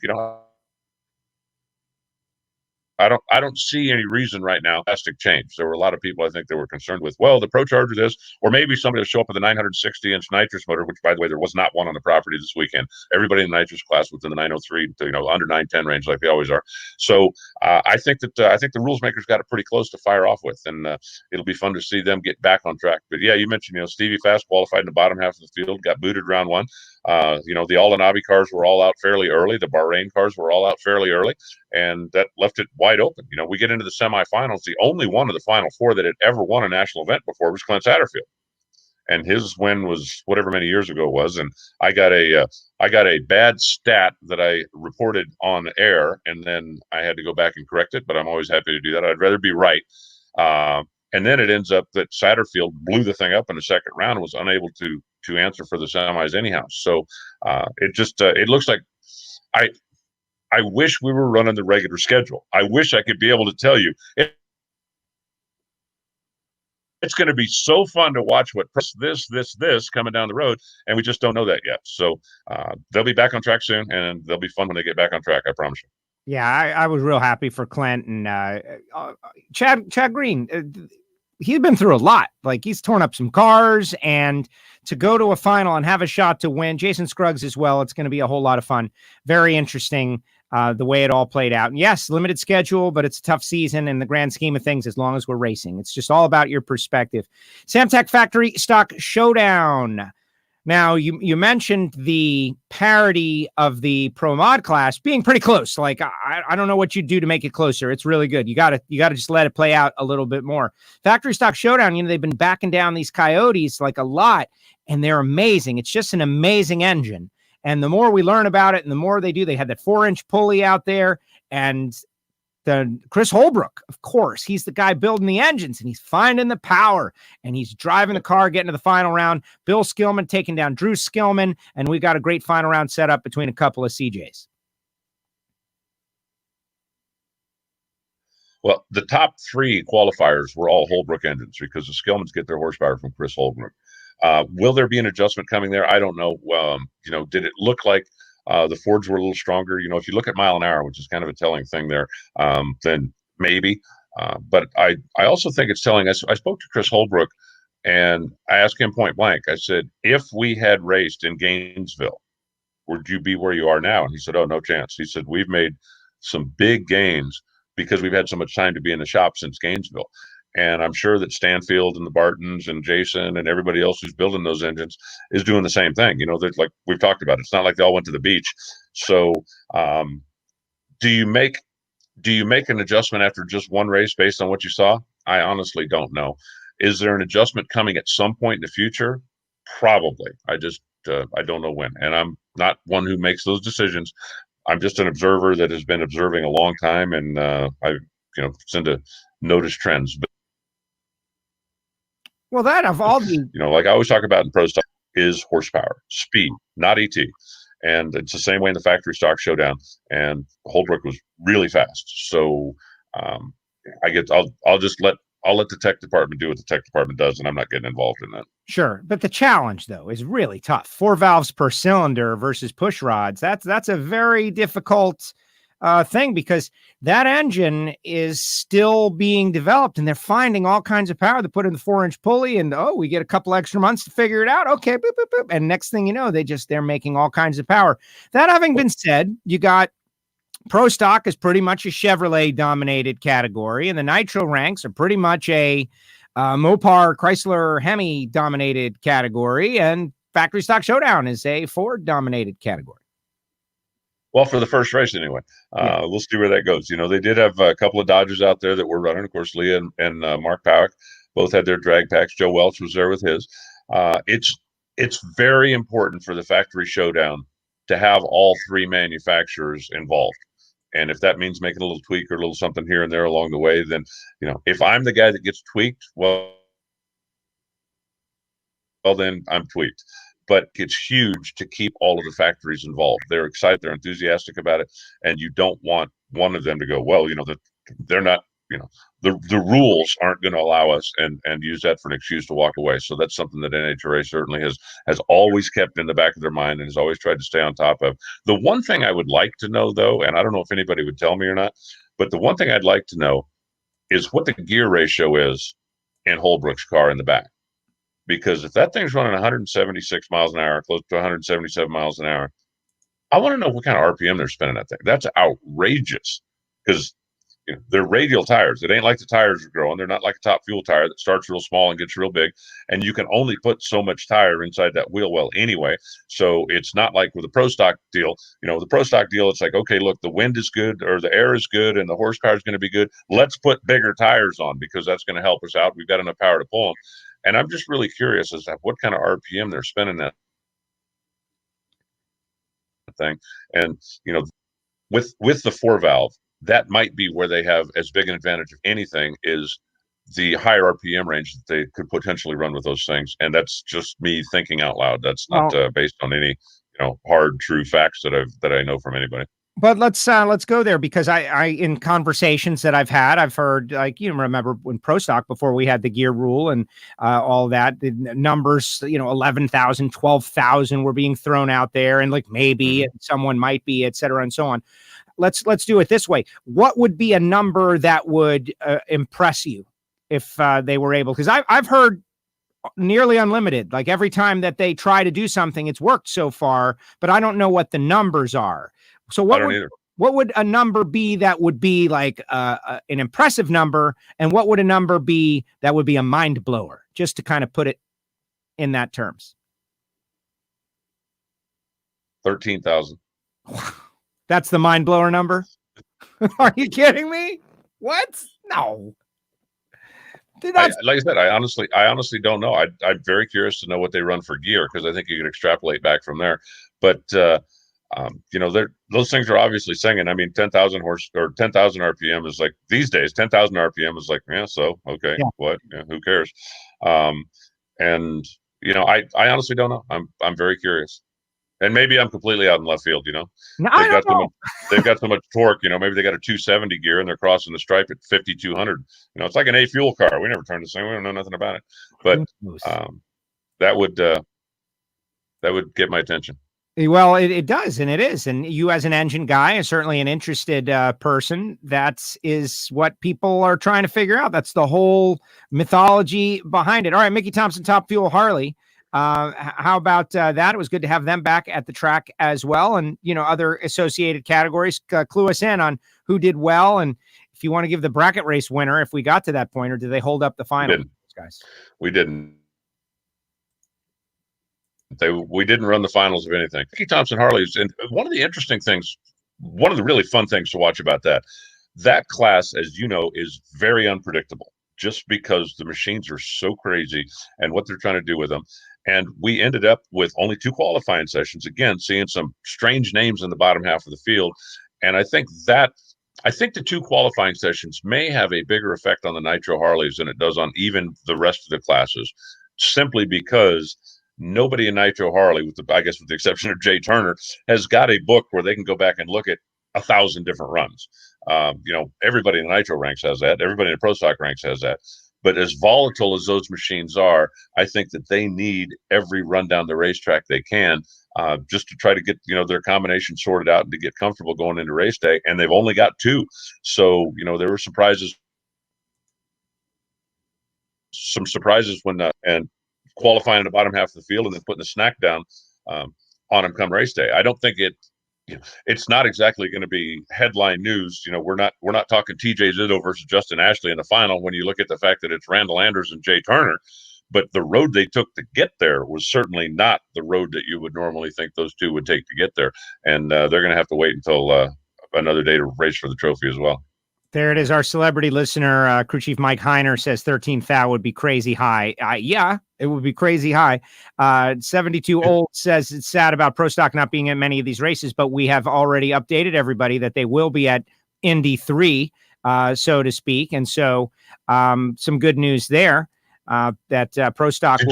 I don't see any reason right now drastic change. There were a lot of people I think that were concerned with, well, the Pro Charger this, or maybe somebody will show up with a 960-inch nitrous motor, which, by the way, there was not one on the property this weekend. Everybody in the nitrous class was in the 903 to under 910 range, like they always are. So I think the rules makers got it pretty close to fire off with, and it'll be fun to see them get back on track. But yeah, you mentioned Stevie Fast qualified in the bottom half of the field, got booted round one. The Al-Anabi cars were all out fairly early. The Bahrain cars were all out fairly early, and that left it wide open. We get into the semifinals. The only one of the final four that had ever won a national event before was Clint Satterfield, and his win was whatever many years ago it was. And I got a bad stat that I reported on air, and then I had to go back and correct it. But I'm always happy to do that. I'd rather be right. And then it ends up that Satterfield blew the thing up in the second round and was unable to answer for the semis anyhow. So it looks like I wish we were running the regular schedule. I wish I could be able to tell you it's going to be so fun to watch what this coming down the road, and we just don't know that yet. So they'll be back on track soon, and they'll be fun when they get back on track. I promise you. Yeah, I was real happy for Clint and Chad Green. He's been through a lot. Like, he's torn up some cars, and to go to a final and have a shot to win. Jason Scruggs as well. It's going to be a whole lot of fun. Very interesting the way it all played out. And yes, limited schedule, but it's a tough season in the grand scheme of things as long as we're racing. It's just all about your perspective. Samtech Factory Stock Showdown. Now, you mentioned the parity of the Pro Mod class being pretty close. Like, I don't know what you do to make it closer. It's really good. You gotta just let it play out a little bit more. Factory Stock Showdown, they've been backing down these Coyotes like a lot, and they're amazing. It's just an amazing engine. And the more we learn about it and the more they do, they had that 4-inch pulley out there, and the Chris Holbrook, of course, he's the guy building the engines, and he's finding the power, and he's driving the car, getting to the final round. Bill Skillman taking down Drew Skillman, and we got a great final round set up between a couple of CJs. Well, the top 3 qualifiers were all Holbrook engines because the Skillmans get their horsepower from Chris Holbrook. Will there be an adjustment coming there? I don't know. Did it look like the Fords were a little stronger? If you look at mile an hour, which is kind of a telling thing there, then maybe. But I also think it's telling. I spoke to Chris Holbrook, and I asked him point blank. I said, if we had raced in Gainesville, would you be where you are now? And he said, oh, no chance. He said, we've made some big gains because we've had so much time to be in the shop since Gainesville. And I'm sure that Stanfield and the Bartons and Jason and everybody else who's building those engines is doing the same thing. That, like we've talked about, it's not like they all went to the beach. So do you make an adjustment after just one race based on what you saw? I honestly don't know. Is there an adjustment coming at some point in the future? Probably. I don't know when. And I'm not one who makes those decisions. I'm just an observer that has been observing a long time, and I tend to notice trends. But well, that of all the like I always talk about in pro stock is horsepower, speed, not ET. And it's the same way in the factory stock showdown. And Holbrook was really fast. So I'll let the tech department do what the tech department does, and I'm not getting involved in that. Sure. But the challenge, though, is really tough. 4 valves per cylinder versus push rods. That's a very difficult thing, because that engine is still being developed, and they're finding all kinds of power to put in the 4-inch pulley, and we get a couple extra months to figure it out. Okay, boop, boop, boop. And next thing you know, they're making all kinds of power. That having been said, you got pro stock is pretty much a Chevrolet dominated category, and the nitro ranks are pretty much a Mopar, Chrysler, Hemi dominated category, and factory stock showdown is a Ford dominated category. Well, for the first race anyway, we'll see where that goes. They did have a couple of Dodgers out there that were running. Of course, Leah and Mark Powick both had their drag packs. Joe Welch was there with his. It's very important for the factory showdown to have all 3 manufacturers involved. And if that means making a little tweak or a little something here and there along the way, then, if I'm the guy that gets tweaked, well, then I'm tweaked. But it's huge to keep all of the factories involved. They're excited, they're enthusiastic about it, and you don't want one of them to go, well, they're not, the rules aren't going to allow us, and use that for an excuse to walk away. So that's something that NHRA certainly has always kept in the back of their mind and has always tried to stay on top of. The one thing I would like to know, though, and I don't know if anybody would tell me or not, but the one thing I'd like to know is what the gear ratio is in Holbrook's car in the back. Because if that thing's running 176 miles an hour, close to 177 miles an hour, I want to know what kind of RPM they're spinning that thing. That's outrageous, because they're radial tires. It ain't like the tires are growing. They're not like a top fuel tire that starts real small and gets real big. And you can only put so much tire inside that wheel well anyway. So it's not like with the pro stock deal. The pro stock deal, it's like, okay, look, the wind is good, or the air is good, and the horsepower is going to be good. Let's put bigger tires on, because that's going to help us out. We've got enough power to pull them. And I'm just really curious as to what kind of RPM they're spinning that thing. And, with the 4 valve, that might be where they have as big an advantage of anything, is the higher RPM range that they could potentially run with those things. And that's just me thinking out loud. That's not based on any, hard, true facts that I know from anybody. But let's go there, because I in conversations that I've had, I've heard, like, remember when pro stock, before we had the gear rule and all that, the numbers, 11,000, 12,000 were being thrown out there, and like maybe someone might be, et cetera, and so on. Let's do it this way. What would be a number that would impress you if they were able? Because I've heard nearly unlimited. Like, every time that they try to do something, it's worked so far, but I don't know what the numbers are. So what would a number be that would be like an impressive number, and what would a number be that would be a mind blower, just to kind of put it in that terms? 13,000. That's the mind blower number? Are you kidding me? What? No. Like I said, I honestly don't know. I'm very curious to know what they run for gear, because I think you can extrapolate back from there. But those things are obviously singing. I mean, 10,000 horse or 10,000 RPM is like, these days, 10,000 RPM is like, so okay, yeah. What? Yeah, who cares? And I honestly don't know. I'm very curious. And maybe I'm completely out in left field, No, they've got so much torque, maybe they got a 270 gear and they're crossing the stripe at 5,200. It's like an A fuel car. We never turned this thing. We don't know nothing about it. But that would get my attention. Well, it does, and it is. And you, as an engine guy, are certainly an interested person. That is what people are trying to figure out. That's the whole mythology behind it. All right, Mickey Thompson, Top Fuel Harley. How about that? It was good to have them back at the track as well. And, other associated categories, clue us in on who did well. And if you want to give the bracket race winner, if we got to that point, or did they hold up the final? Guys? We didn't. We didn't run the finals of anything. Mickey Thompson Harley's, and one of the interesting things, one of the really fun things to watch about that class, as you know, is very unpredictable, just because the machines are so crazy and what they're trying to do with them. And we ended up with only 2 qualifying sessions, again, seeing some strange names in the bottom half of the field. And I think the 2 qualifying sessions may have a bigger effect on the Nitro Harleys than it does on even the rest of the classes, simply because nobody in Nitro Harley, with the exception of Jay Turner, has got a book where they can go back and look at 1,000 different runs. Everybody in the Nitro ranks has that. Everybody in the Pro Stock ranks has that. But as volatile as those machines are, I think that they need every run down the racetrack they can, just to try to get, their combination sorted out and to get comfortable going into race day. And they've only got 2. So, there were some surprises when, and qualifying in the bottom half of the field and then putting the snack down on them come race day. I don't think it's not exactly going to be headline news. We're not talking TJ Zito versus Justin Ashley in the final when you look at the fact that it's Randall Anders and Jay Turner. But the road they took to get there was certainly not the road that you would normally think those 2 would take to get there. And they're going to have to wait until another day to race for the trophy as well. There it is. Our celebrity listener, crew chief Mike Heiner, says 13th foul would be crazy high. Yeah, it would be crazy high. 72 old says it's sad about Pro Stock not being at many of these races, but we have already updated everybody that they will be at Indy 3, so to speak. And so some good news there. That Pro Stock. I'm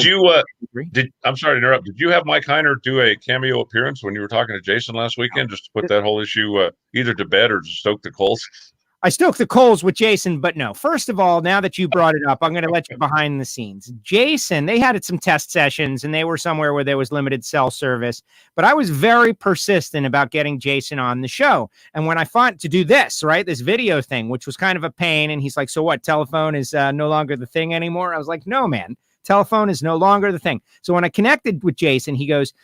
sorry to interrupt. Did you have Mike Heiner do a cameo appearance when you were talking to Jason last weekend, just to put that whole issue either to bed or to stoke the coals? I stoked the coals with Jason, but no. First of all, now that you brought it up, I'm going to let you behind the scenes. Jason, they had some test sessions, and they were somewhere where there was limited cell service. But I was very persistent about getting Jason on the show. And when I found to do this, right, this video thing, which was kind of a pain, and he's like, so what, telephone is no longer the thing anymore? I was like, no, man, telephone is no longer the thing. So when I connected with Jason, he goes,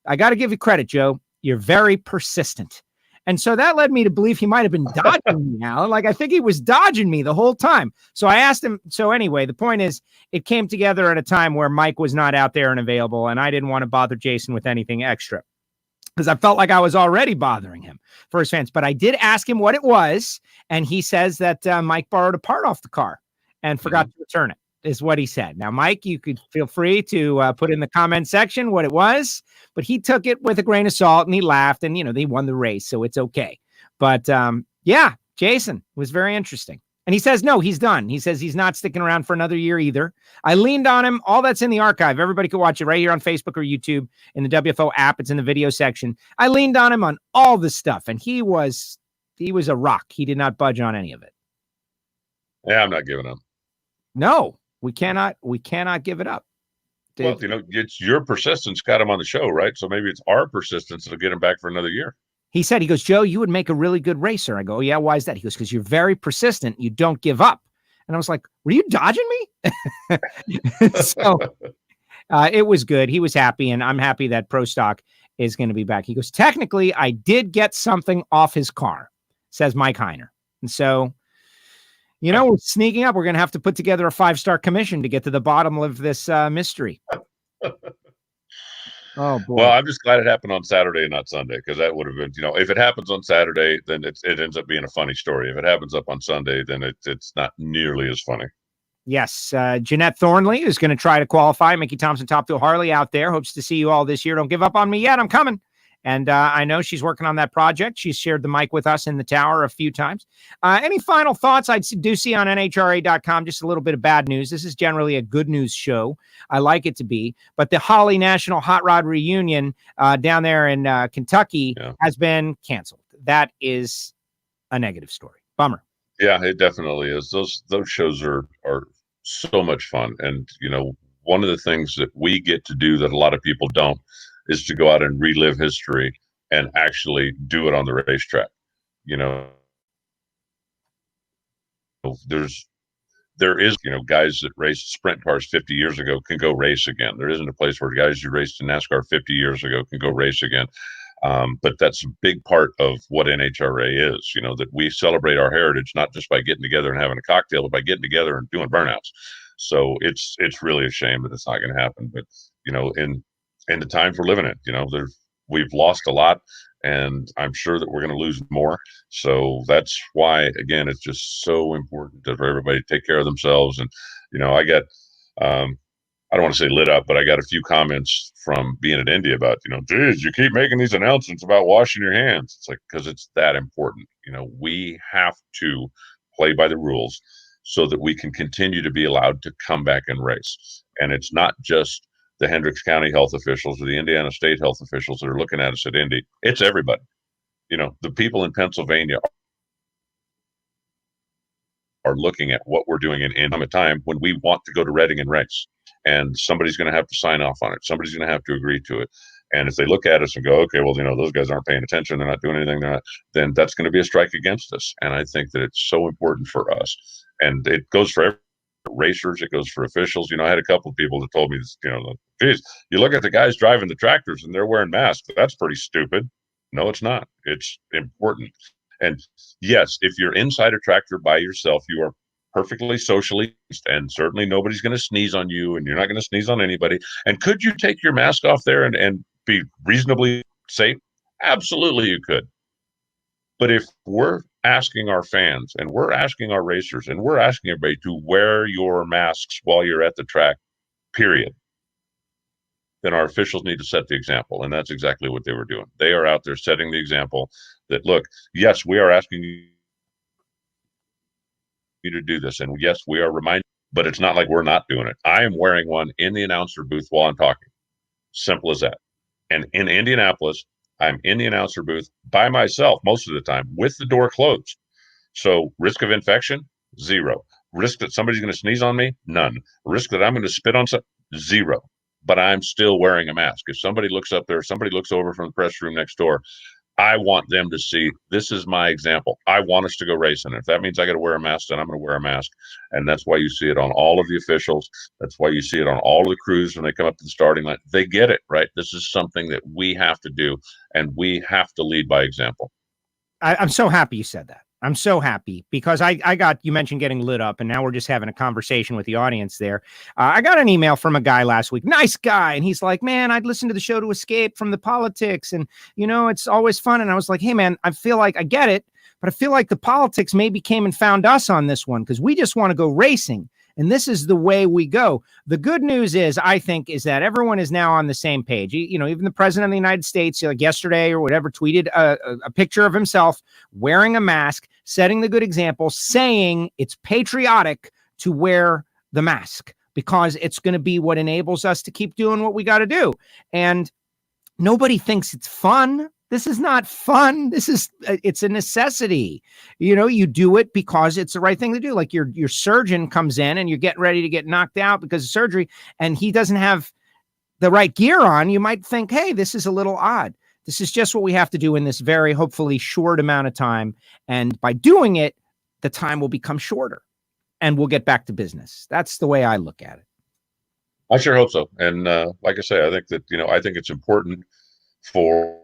I got to give you credit, Joe. You're very persistent. And so that led me to believe he might have been dodging me now. Like, I think he was dodging me the whole time. So I asked him. So anyway, the point is, it came together at a time where Mike was not out there and available, and I didn't want to bother Jason with anything extra because I felt like I was already bothering him for his fans. But I did ask him what it was, and he says that Mike borrowed a part off the car and forgot to return it, is what he said. Now, Mike, you could feel free to put in the comment section what it was, but he took it with a grain of salt and he laughed, and, they won the race, so it's okay. But yeah, Jason was very interesting. And he says, no, he's done. He says he's not sticking around for another year either. I leaned on him. All that's in the archive. Everybody can watch it right here on Facebook or YouTube in the WFO app. It's in the video section. I leaned on him on all this stuff, and he was a rock. He did not budge on any of it. Yeah, I'm not giving up. No. We cannot give it up. Well, it's your persistence got him on the show, right? So maybe it's our persistence that'll get him back for another year. He said, Joe, you would make a really good racer. I go, oh, yeah, why is that? He goes, because you're very persistent. You don't give up. And I was like, were you dodging me? So it was good. He was happy, and I'm happy that Pro Stock is going to be back. He goes, technically, I did get something off his car, says Mike Heiner. And so, we're sneaking up. We're going to have to put together a 5-star commission to get to the bottom of this mystery. Oh, boy. Well, I'm just glad it happened on Saturday and not Sunday, because that would have been, if it happens on Saturday, then it ends up being a funny story. If it happens up on Sunday, then it's not nearly as funny. Yes. Jeanette Thornley is going to try to qualify. Mickey Thompson, Top Fuel Harley out there. Hopes to see you all this year. Don't give up on me yet. I'm coming. And I know she's working on that project. She's shared the mic with us in the tower a few times. Any final thoughts? I do see on NHRA.com just a little bit of bad news. This is generally a good news show. I like it to be. But the Holly National Hot Rod Reunion down there in Kentucky has been canceled. That is a negative story. Bummer. Yeah, it definitely is. Those shows are so much fun. And, one of the things that we get to do that a lot of people don't is to go out and relive history and actually do it on the racetrack. There's there is, guys that raced sprint cars 50 years ago can go race again. There isn't a place where guys who raced in NASCAR 50 years ago can go race again. But that's a big part of what NHRA is, that we celebrate our heritage, not just by getting together and having a cocktail, but by getting together and doing burnouts. So it's really a shame that it's not going to happen. But, in the times we're living in, we've lost a lot, and I'm sure that we're going to lose more. So that's why, again, it's just so important for everybody to take care of themselves. And, I got, I don't want to say lit up, but I got a few comments from being at Indy about, geez, you keep making these announcements about washing your hands. It's like, because it's that important. We have to play by the rules so that we can continue to be allowed to come back and race. And it's not just the Hendricks County health officials or the Indiana State health officials that are looking at us at Indy. It's everybody. The people in Pennsylvania are looking at what we're doing in a time when we want to go to Reading and race. And somebody's going to have to sign off on it. Somebody's going to have to agree to it. And if they look at us and go, okay, well, those guys aren't paying attention, they're not doing anything, then that's going to be a strike against us. And I think that it's so important for us. And it goes for racers, it goes for officials. I had a couple of people that told me this, geez, you look at the guys driving the tractors and they're wearing masks. That's pretty stupid. No, it's not. It's important. And yes, if you're inside a tractor by yourself, you are perfectly socially, and certainly nobody's going to sneeze on you, and you're not going to sneeze on anybody. And could you take your mask off there and be reasonably safe? Absolutely, you could. But if we're asking our fans and we're asking our racers and we're asking everybody to wear your masks while you're at the track, period, then our officials need to set the example. And that's exactly what they were doing. They are out there setting the example that, look, yes, we are asking you to do this. And yes, we are reminding, but it's not like we're not doing it. I am wearing one in the announcer booth while I'm talking. Simple as that. And in Indianapolis, I'm in the announcer booth by myself most of the time with the door closed. So risk of infection, zero. Risk that somebody's going to sneeze on me, none. Risk that I'm going to spit on some, zero. But I'm still wearing a mask. If somebody looks up there, somebody looks over from the press room next door, I want them to see, this is my example. I want us to go racing. If that means I got to wear a mask, then I'm going to wear a mask. And that's why you see it on all of the officials. That's why you see it on all of the crews when they come up to the starting line. They get it, right? This is something that we have to do, and we have to lead by example. I'm so happy you said that. I'm so happy because I got, you mentioned getting lit up, and now we're just having a conversation with the audience there. I got an email from a guy last week, nice guy. And he's like, man, I'd listen to the show to escape from the politics. And, it's always fun. And I was like, hey man, I feel like I get it, but I feel like the politics maybe came and found us on this one, because we just want to go racing. And this is the way we go. The good news is, I think, is that everyone is now on the same page. Even the president of the United States, like yesterday or whatever, tweeted a picture of himself wearing a mask, setting the good example, saying it's patriotic to wear the mask because it's going to be what enables us to keep doing what we got to do. And nobody thinks it's fun. This is not fun. It's a necessity. You do it because it's the right thing to do. Like your surgeon comes in and you're getting ready to get knocked out because of surgery, and he doesn't have the right gear on. You might think, hey, this is a little odd. This is just what we have to do in this very, hopefully, short amount of time. And by doing it, the time will become shorter and we'll get back to business. That's the way I look at it. I sure hope so. And like I say, I think that, I think it's important for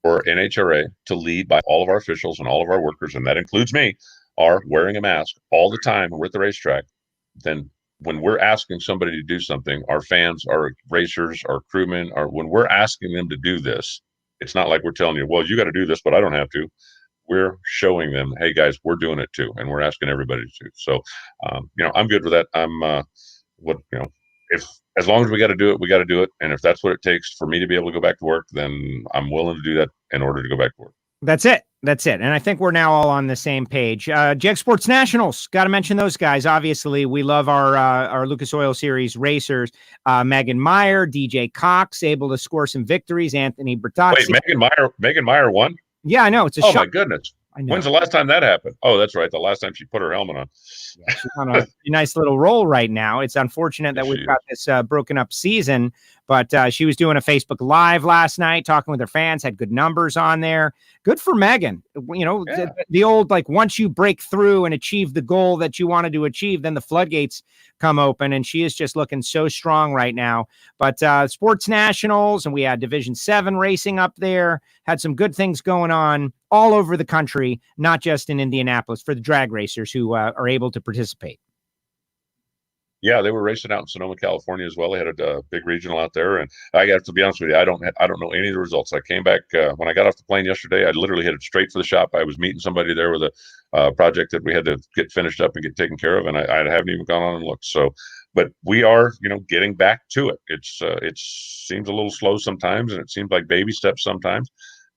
NHRA to lead by all of our officials and all of our workers, and that includes me, are wearing a mask all the time when we're at the racetrack. Then when we're asking somebody to do something, our fans, our racers, our crewmen, when we're asking them to do this, it's not like we're telling you, well, you got to do this, but I don't have to. We're showing them, hey guys, we're doing it too. And we're asking everybody to. So, I'm good with that. If as long as we got to do it, we got to do it. And if that's what it takes for me to be able to go back to work, then I'm willing to do that in order to go back to work. That's it. And I think we're now all on the same page. Jeg Sports Nationals, got to mention those guys. Obviously, we love our Lucas Oil Series racers. Megan Meyer, DJ Cox, able to score some victories. Anthony Bertazzi. Wait, Megan Meyer won? Yeah, I know. It's a shock. Oh, my goodness. When's the last time that happened? Oh, that's right. The last time she put her helmet on. Yeah, she's on a nice little roll right now. It's unfortunate that we've got this broken up season, But she was doing a Facebook Live last night, talking with her fans, had good numbers on there. Good for Megan. You know, the old, like, once you break through and achieve the goal that you wanted to achieve, then the floodgates come open, and she is just looking so strong right now. But sports nationals, and we had Division 7 racing up there, had some good things going on all over the country, not just in Indianapolis, for the drag racers who are able to participate. Yeah, they were racing out in Sonoma, California as well. They had a big regional out there, and I got to be honest with you, I don't know any of the results. I came back when I got off the plane yesterday. I literally headed straight for the shop. I was meeting somebody there with a project that we had to get finished up and get taken care of, and I haven't even gone on and looked. So, but we are, getting back to it. It seems a little slow sometimes, and it seems like baby steps sometimes,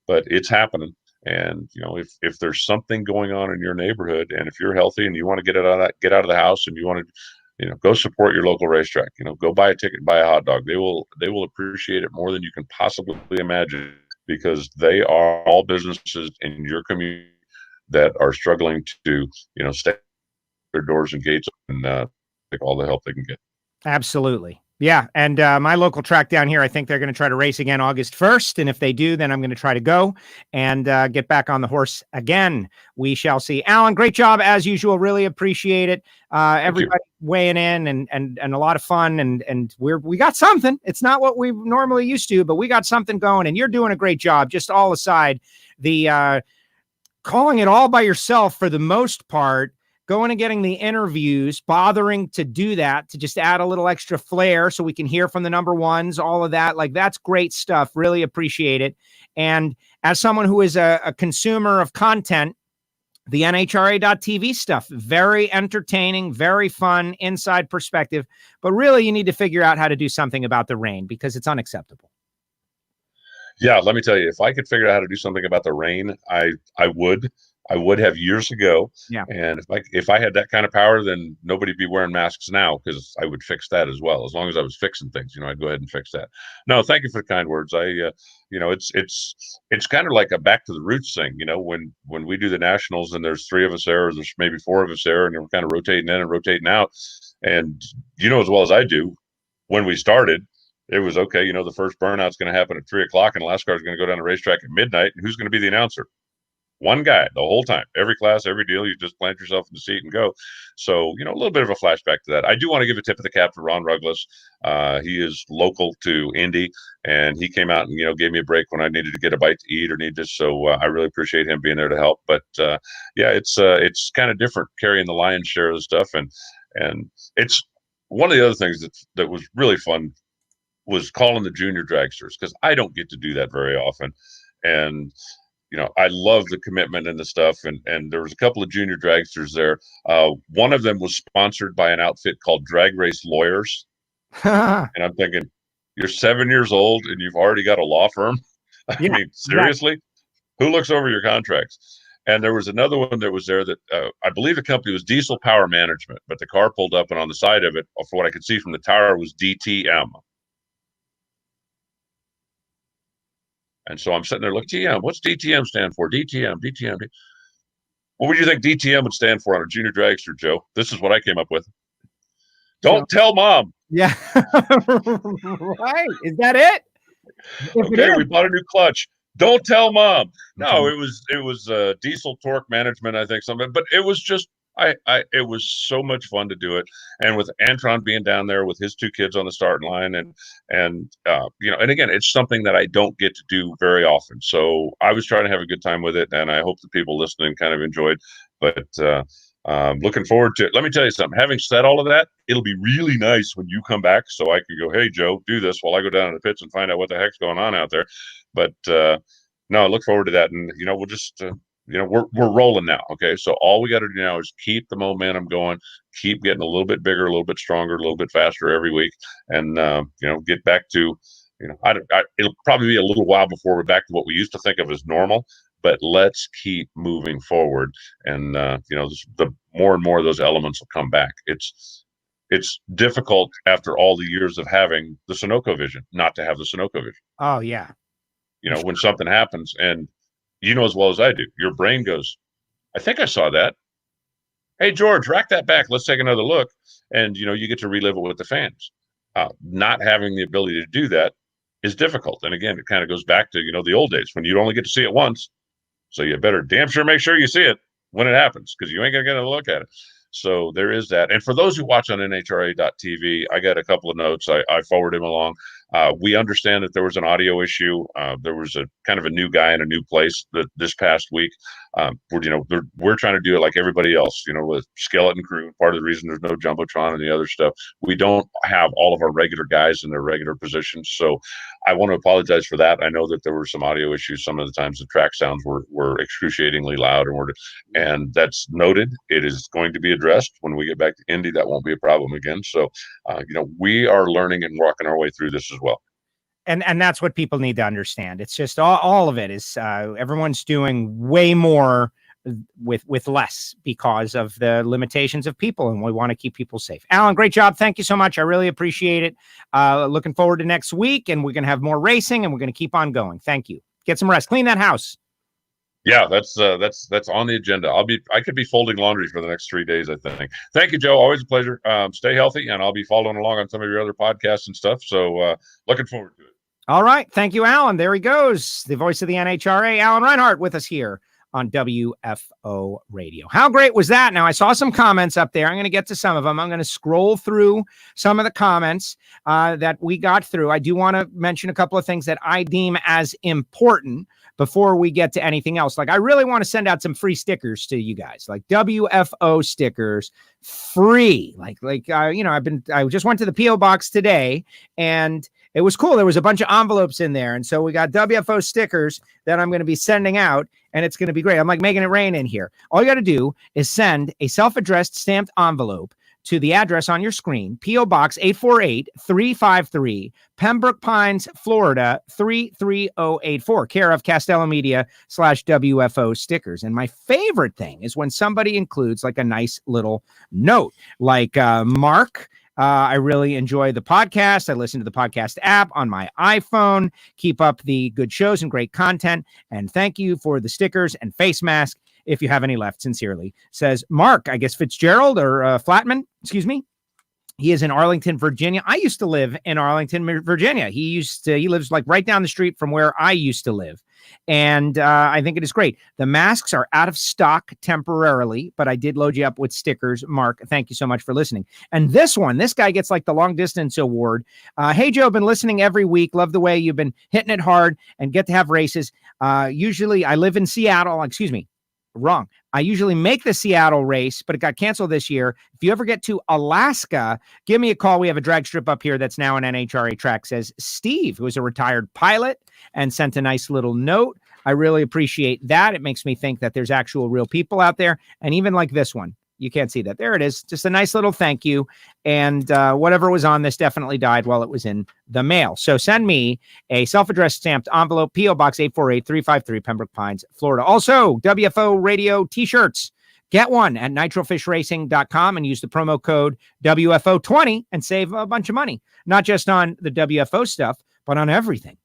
but it's happening. And if there's something going on in your neighborhood, and if you're healthy and you want to get out of the house, and you want to go support your local racetrack. Go buy a ticket, buy a hot dog. They will appreciate it more than you can possibly imagine, because they are all businesses in your community that are struggling to, stay their doors and gates and take all the help they can get. Absolutely. Yeah. And my local track down here, I think they're going to try to race again August 1st. And if they do, then I'm going to try to go and get back on the horse again. We shall see. Alan, great job as usual. Really appreciate it. Everybody weighing in and a lot of fun. And we got something. It's not what we normally used to, but we got something going, and you're doing a great job. Just all aside, the calling it all by yourself for the most part, going and getting the interviews, bothering to do that, to just add a little extra flair so we can hear from the number ones, all of that. Like, that's great stuff. Really appreciate it. And as someone who is a consumer of content, the NHRA.TV stuff, very entertaining, very fun, inside perspective. But really, you need to figure out how to do something about the rain, because it's unacceptable. Yeah, let me tell you, if I could figure out how to do something about the rain, I would. I would have years ago. Yeah. And if I had that kind of power, then nobody'd be wearing masks now, because I would fix that as well. As long as I was fixing things, I'd go ahead and fix that. No, thank you for the kind words. It's kind of like a back to the roots thing. When we do the nationals and there's 3 of us there, or there's maybe 4 of us there, and we're kind of rotating in and rotating out. And as well as I do, when we started, it was okay. The first burnout's going to happen at 3:00, and the last car is going to go down the racetrack at midnight. And who's going to be the announcer? One guy the whole time, every class, every deal. You just plant yourself in the seat and go. So, a little bit of a flashback to that. I do want to give a tip of the cap to Ron Ruggles. He is local to Indy, and he came out and, gave me a break when I needed to get a bite to eat or need this. So I really appreciate him being there to help. But yeah, it's kind of different carrying the lion's share of the stuff. And it's one of the other things that was really fun was calling the junior dragsters, because I don't get to do that very often. And I love the commitment and the stuff. And there was a couple of junior dragsters there. One of them was sponsored by an outfit called Drag Race Lawyers. And I'm thinking, you're 7 years old and you've already got a law firm? I mean, seriously? Right. Who looks over your contracts? And there was another one that was there that I believe the company was Diesel Power Management, but the car pulled up, and on the side of it, for what I could see from the tower, was DTM. And so I'm sitting there looking, DTM, what's DTM stand for? DTM. What would you think DTM would stand for on a junior dragster, Joe? This is what I came up with. Don't tell mom. Yeah. Right. Is that it? Okay, we bought a new clutch. Don't tell mom. No, it was diesel torque management, I think, something. But it was just it was so much fun to do it, and with Antron being down there with his 2 kids on the starting line, and and again, it's something that I don't get to do very often. So I was trying to have a good time with it, and I hope the people listening kind of enjoyed. But looking forward to it. Let me tell you something. Having said all of that, it'll be really nice when you come back, so I can go, hey Joe, do this while I go down to the pits and find out what the heck's going on out there. But no, I look forward to that, and we'll just. We're rolling now. Okay. So all we got to do now is keep the momentum going, keep getting a little bit bigger, a little bit stronger, a little bit faster every week. And, get back to, it'll probably be a little while before we're back to what we used to think of as normal, but let's keep moving forward. And, the more and more of those elements will come back. It's difficult after all the years of having the Sunoco vision, not to have the Sunoco vision. Oh yeah. When something happens, and as well as I do, your brain goes, I think I saw that. Hey, George, rack that back. Let's take another look. And, you get to relive it with the fans. Not having the ability to do that is difficult. And again, it kind of goes back to, the old days when you only get to see it once. So you better damn sure make sure you see it when it happens, because you ain't going to get a look at it. So there is that. And for those who watch on NHRA.tv, I got a couple of notes. I forwarded him along. We understand that there was an audio issue. There was a kind of a new guy in a new place this past week. We're trying to do it like everybody else, with skeleton crew. Part of the reason there's no Jumbotron and the other stuff, we don't have all of our regular guys in their regular positions. So I want to apologize for that. I know that there were some audio issues. Some of the times the track sounds were excruciatingly loud, and that's noted. It is going to be addressed when we get back to Indy. That won't be a problem again. So, we are learning and walking our way through this as well. And that's what people need to understand. It's just all of it is everyone's doing way more with less because of the limitations of people, and we want to keep people safe. Alan, great job. Thank you so much. I really appreciate it. Looking forward to next week, and we're going to have more racing, and we're going to keep on going. Thank you. Get some rest. Clean that house. Yeah, that's on the agenda. I could be folding laundry for the next 3 days, I think. Thank you, Joe. Always a pleasure. Stay healthy, and I'll be following along on some of your other podcasts and stuff. So looking forward to it. All right. Thank you, Alan. There he goes. The voice of the NHRA, Alan Reinhart, with us here on WFO Radio. How great was that? Now, I saw some comments up there. I'm going to get to some of them. I'm going to scroll through some of the comments that we got through. I do want to mention a couple of things that I deem as important before we get to anything else. Like, I really want to send out some free stickers to you guys, like WFO stickers, free. I just went to the P.O. box today, and it was cool. There was a bunch of envelopes in there. And so we got WFO stickers that I'm going to be sending out, and it's going to be great. I'm like making it rain in here. All you got to do is send a self-addressed stamped envelope to the address on your screen, P.O. Box 848-353, Pembroke Pines, Florida, 33084, care of Castello Media /WFO stickers. And my favorite thing is when somebody includes like a nice little note, like Mark. I really enjoy the podcast. I listen to the podcast app on my iPhone. Keep up the good shows and great content. And thank you for the stickers and face mask. If you have any left, sincerely, says Mark, I guess Fitzgerald or Flatman, excuse me. He is in Arlington, Virginia. I used to live in Arlington, Virginia. He lives like right down the street from where I used to live. And I think it is great. The masks are out of stock temporarily, but I did load you up with stickers. Mark, thank you so much for listening. And this guy gets like the long distance award. Hey, Joe, I've been listening every week. Love the way you've been hitting it hard and get to have races. Usually I live in Seattle. Excuse me. Wrong. I usually make the Seattle race, but it got canceled this year. If you ever get to Alaska, give me a call. We have a drag strip up here that's now an NHRA track, says Steve, who is a retired pilot and sent a nice little note. I really appreciate that. It makes me think that there's actual real people out there. And even like this one, you can't see that. There it is. Just a nice little thank you. And whatever was on this definitely died while it was in the mail. So send me a self-addressed stamped envelope, P.O. Box 848-353, Pembroke Pines, Florida. Also, WFO Radio t-shirts. Get one at nitrofishracing.com and use the promo code WFO20 and save a bunch of money. Not just on the WFO stuff, but on everything.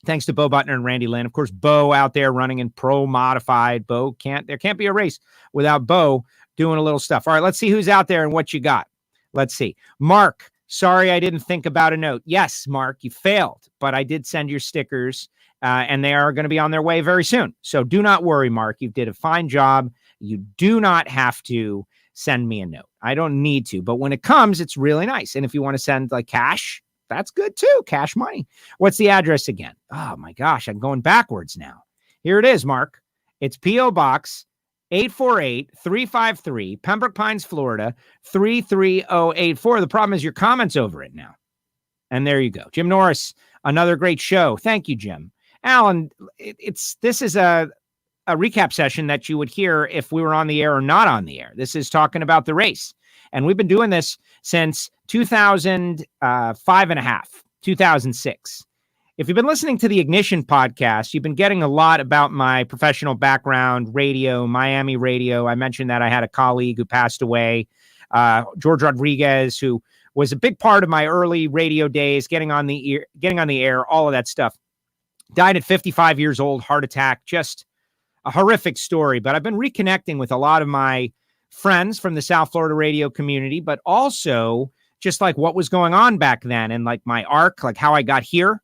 Thanks to Bo Butner and Randy Lynn. Of course, Bo out there running in pro modified. There can't be a race without Bo doing a little stuff. All right, let's see who's out there and what you got. Let's see. Mark, sorry I didn't think about a note. Yes, Mark, you failed, but I did send your stickers, and they are going to be on their way very soon. So do not worry, Mark. You did a fine job. You do not have to send me a note. I don't need to, but when it comes, it's really nice. And if you want to send like cash, that's good too. Cash money. What's the address again? Oh my gosh, I'm going backwards now. Here it is, Mark. It's P.O. Box 848-353, Pembroke Pines, Florida, 33084. The problem is your comments over it now. And there you go. Jim Norris, another great show. Thank you, Jim. Alan, this is a recap session that you would hear if we were on the air or not on the air. This is talking about the race. And we've been doing this since 2006. If you've been listening to the Ignition podcast, you've been getting a lot about my professional background, radio, Miami radio. I mentioned that I had a colleague who passed away, George Rodriguez, who was a big part of my early radio days, getting on the air, all of that stuff. Died at 55 years old, heart attack, just a horrific story. But I've been reconnecting with a lot of my friends from the South Florida radio community, but also just like what was going on back then and like my arc, like how I got here,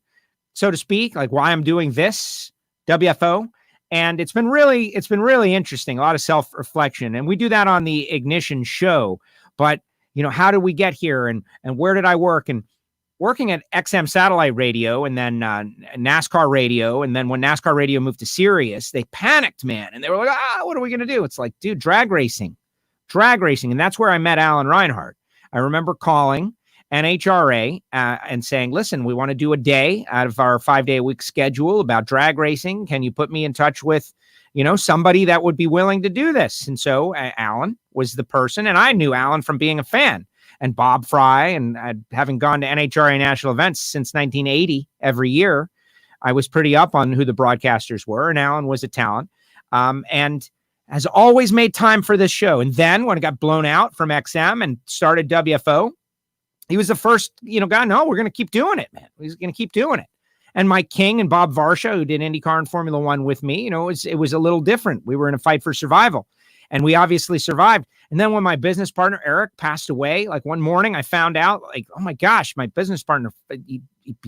so to speak, like why I'm doing this WFO. And it's been really interesting. A lot of self-reflection. And we do that on the Ignition show. But, you know, how did we get here and where did I work? And working at XM satellite radio and then NASCAR radio. And then when NASCAR radio moved to Sirius, they panicked, man. And they were like, what are we going to do? It's like, dude, drag racing. And that's where I met Alan Reinhart. I remember calling NHRA and saying, listen, we want to do a day out of our 5-day-a-week schedule about drag racing. Can you put me in touch with, you know, somebody that would be willing to do this? And so Alan was the person. And I knew Alan from being a fan. And Bob Fry, and having gone to NHRA national events since 1980 every year, I was pretty up on who the broadcasters were. And Alan was a talent. And has always made time for this show. And then when it got blown out from XM and started WFO, he was the first, you know, guy. No, we're going to keep doing it, man. He's going to keep doing it. And Mike King and Bob Varsha, who did IndyCar and Formula One with me, you know, it was a little different. We were in a fight for survival, and we obviously survived. And then when my business partner, Eric, passed away, like one morning, I found out, like, oh my gosh, my business partner, he